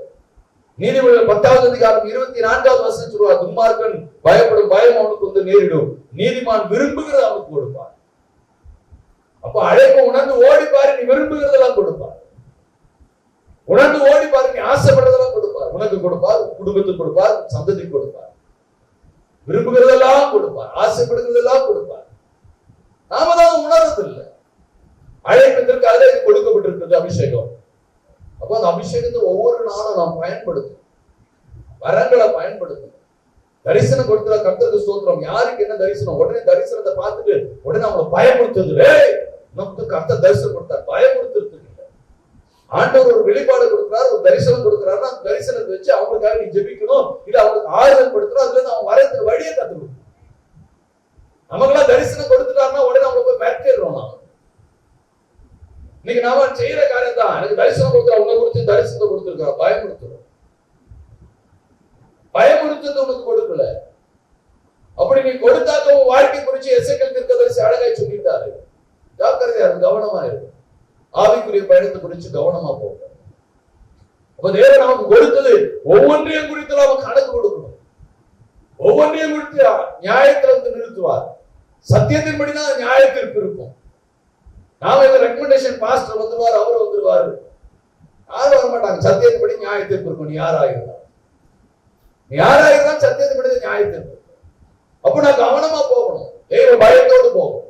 நீதிமொழிகள் 10வது அதிகாரம் 24வது வசனம் சொல்லுவார், துன்மார்க்கன் பயப்படும் பயம் அவனுக்கு வந்து நேரிடும், நீதிமான் விரும்புகிறது அவனுக்கு கொடுப்பார். அப்ப அழைப்பு உணர்ந்து ஓடிப்பாரு. நீ விரும்புகிறதெல்லாம் கொடுப்பார். உணர்ந்து ஓடிப்பாரு. நீ ஆசைப்படுறதெல்லாம் கொடுப்பார். உனக்கு கொடுப்பார், குடும்பத்துக்கு கொடுப்பார், சந்ததிக்கு கொடுப்பார். விரும்புகிறதெல்லாம் கொடுப்பார், ஆசைப்படுகிறதெல்லாம் கொடுப்பார். நாம தான் உணர்றதில்லை. அழைப்பதற்கு அதிலே கொடுக்கப்பட்டிருக்கிறது அபிஷேகம். அப்போ அந்த அபிஷேகத்தை ஒவ்வொரு நாளும் நாம் பயன்படுத்தணும். வரங்களை பயன்படுத்தணும். தரிசனம் கொடுக்கிற கர்த்தருக்கு ஸ்தோத்திரம். யாருக்கு என்ன தரிசனம்? உடனே தரிசனத்தை பார்த்துட்டு உடனே அவங்களை பயமுறுத்துது. நமக்கு கர்த்தர் தரிசனம் கொடுத்தார், பயமுறுத்துறது இல்லை. ஆண்டவர் ஒரு வெளிப்பாடு கொடுக்கிறார், ஒரு தரிசனம் கொடுக்கிறாருன்னா அந்த தரிசனத்தை வச்சு அவங்களுக்காக நீ ஜெபிக்கணும், இல்ல அவங்களுக்கு ஆறுதல் படுத்தணும். அதுல இருந்து அவங்க வரத்துக்கு வழியை கத்துக்கணும். நமக்கெல்லாம் தரிசனம் கொடுத்துட்டாருன்னா உடனே அவங்க போய் மிரட்டிடுறோம். நாம இன்னைக்கு நாம செய்யற காரியம் தான். எனக்கு தரிசனம் கொடுக்குற உங்களை குறித்து தரிசனத்தை கொடுத்துருக்கா, பயமுறுத்துறோம். பயமுறுத்தது உனக்கு கொடுக்கல. அப்படி நீ கொடுத்தாக்க உன் வாழ்க்கை குறிச்சு எசேக்கியேல் தீர்க்கதரிசி அழகாய் சொல்லிட்டாரு. ஜாக்கிரதையா இருக்கு, கவனமா இருக்கு. ஆவிக்குரிய பயணத்தை குறிச்சு கவனமா போங்க. அப்ப தேவன் நமக்கு கொடுத்தது ஒவ்வொன்றையும் குறித்து நாம கணக்கு கொடுக்கணும். ஒவ்வொன்றையும் குறித்து நியாயத்தை வந்து நிறுத்துவார். சத்தியத்தின்படிதான் நியாயத்திற்கு இருக்கும். நாம இந்த ரெக்கமெண்டேஷன் பாஸ்டர் வந்துருவாரு, அவர் வந்துருவாரு, யாரும் வரமாட்டாங்க. சத்தியத்தின்படி நியாயத்திற்கு இருக்கும். நீ யாராயிருந்தா சத்தியத்தின்படி நியாயத்திற்கு. அப்ப நான் கவனமா போகணும், தெய்வ பயத்தோடு போகணும்.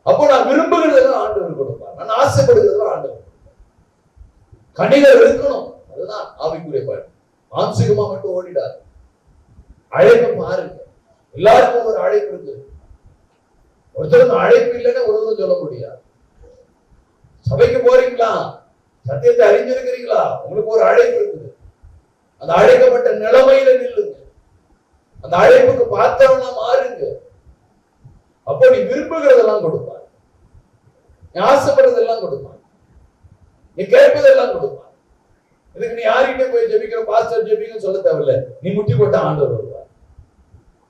அப்போ நான் விரும்புகிறதெல்லாம் ஆண்டவர் கொடுப்பார், நான் ஆசைப்படுகிறதெல்லாம் ஆண்டவர். கனிகள் இருக்கணும். அதுதான் ஆவிக்குரிய பயணம். மாம்சீகமா மட்டும் ஓடிடாது. அழைப்பு பாருங்க. எல்லாருக்கும் ஒரு அழைப்பு இருக்கு. ஒருத்தருக்கு அழைப்பு இல்லைன்னு ஒருவரும் சொல்ல முடியாது. சபைக்கு போறீங்களா? சத்தியத்தை அறிஞ்சிருக்கிறீங்களா? உங்களுக்கு ஒரு அழைப்பு இருக்குது. அந்த அழைக்கப்பட்ட நிலைமையில நில்லுங்க. அந்த அழைப்புக்கு பார்த்தவனா மாறுங்க. அப்போ நீ விரும்புகிறதெல்லாம் கொடுப்பார், நீ ஆசைப்படுறதெல்லாம் கொடுப்பார், நீ கேட்பதெல்லாம் கொடுப்பார். இதுக்கு நீ யார்கிட்ட போய் ஜெபிக்கிற பாஸ்டர் ஜெபிக்கன்னு சொல்ல தேவையில்லை. நீ முட்டி போட்ட ஆண்டவர் வருவார்.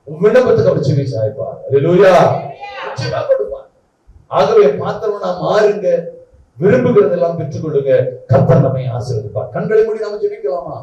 உன் விண்ணப்பத்துக்கு அப்படி செவி சாய்ப்பார். அல்லேலூயா. நிச்சயமா கொடுப்பார். ஆகவே பாத்திரவனா மாறுங்க. விரும்புகிறதெல்லாம் பெற்றுக் கொள்ளுங்க. கர்த்தர் நம்மை ஆசீர்வதிப்பார். கண்களை மூடி நாம ஜெபிக்கலாமா?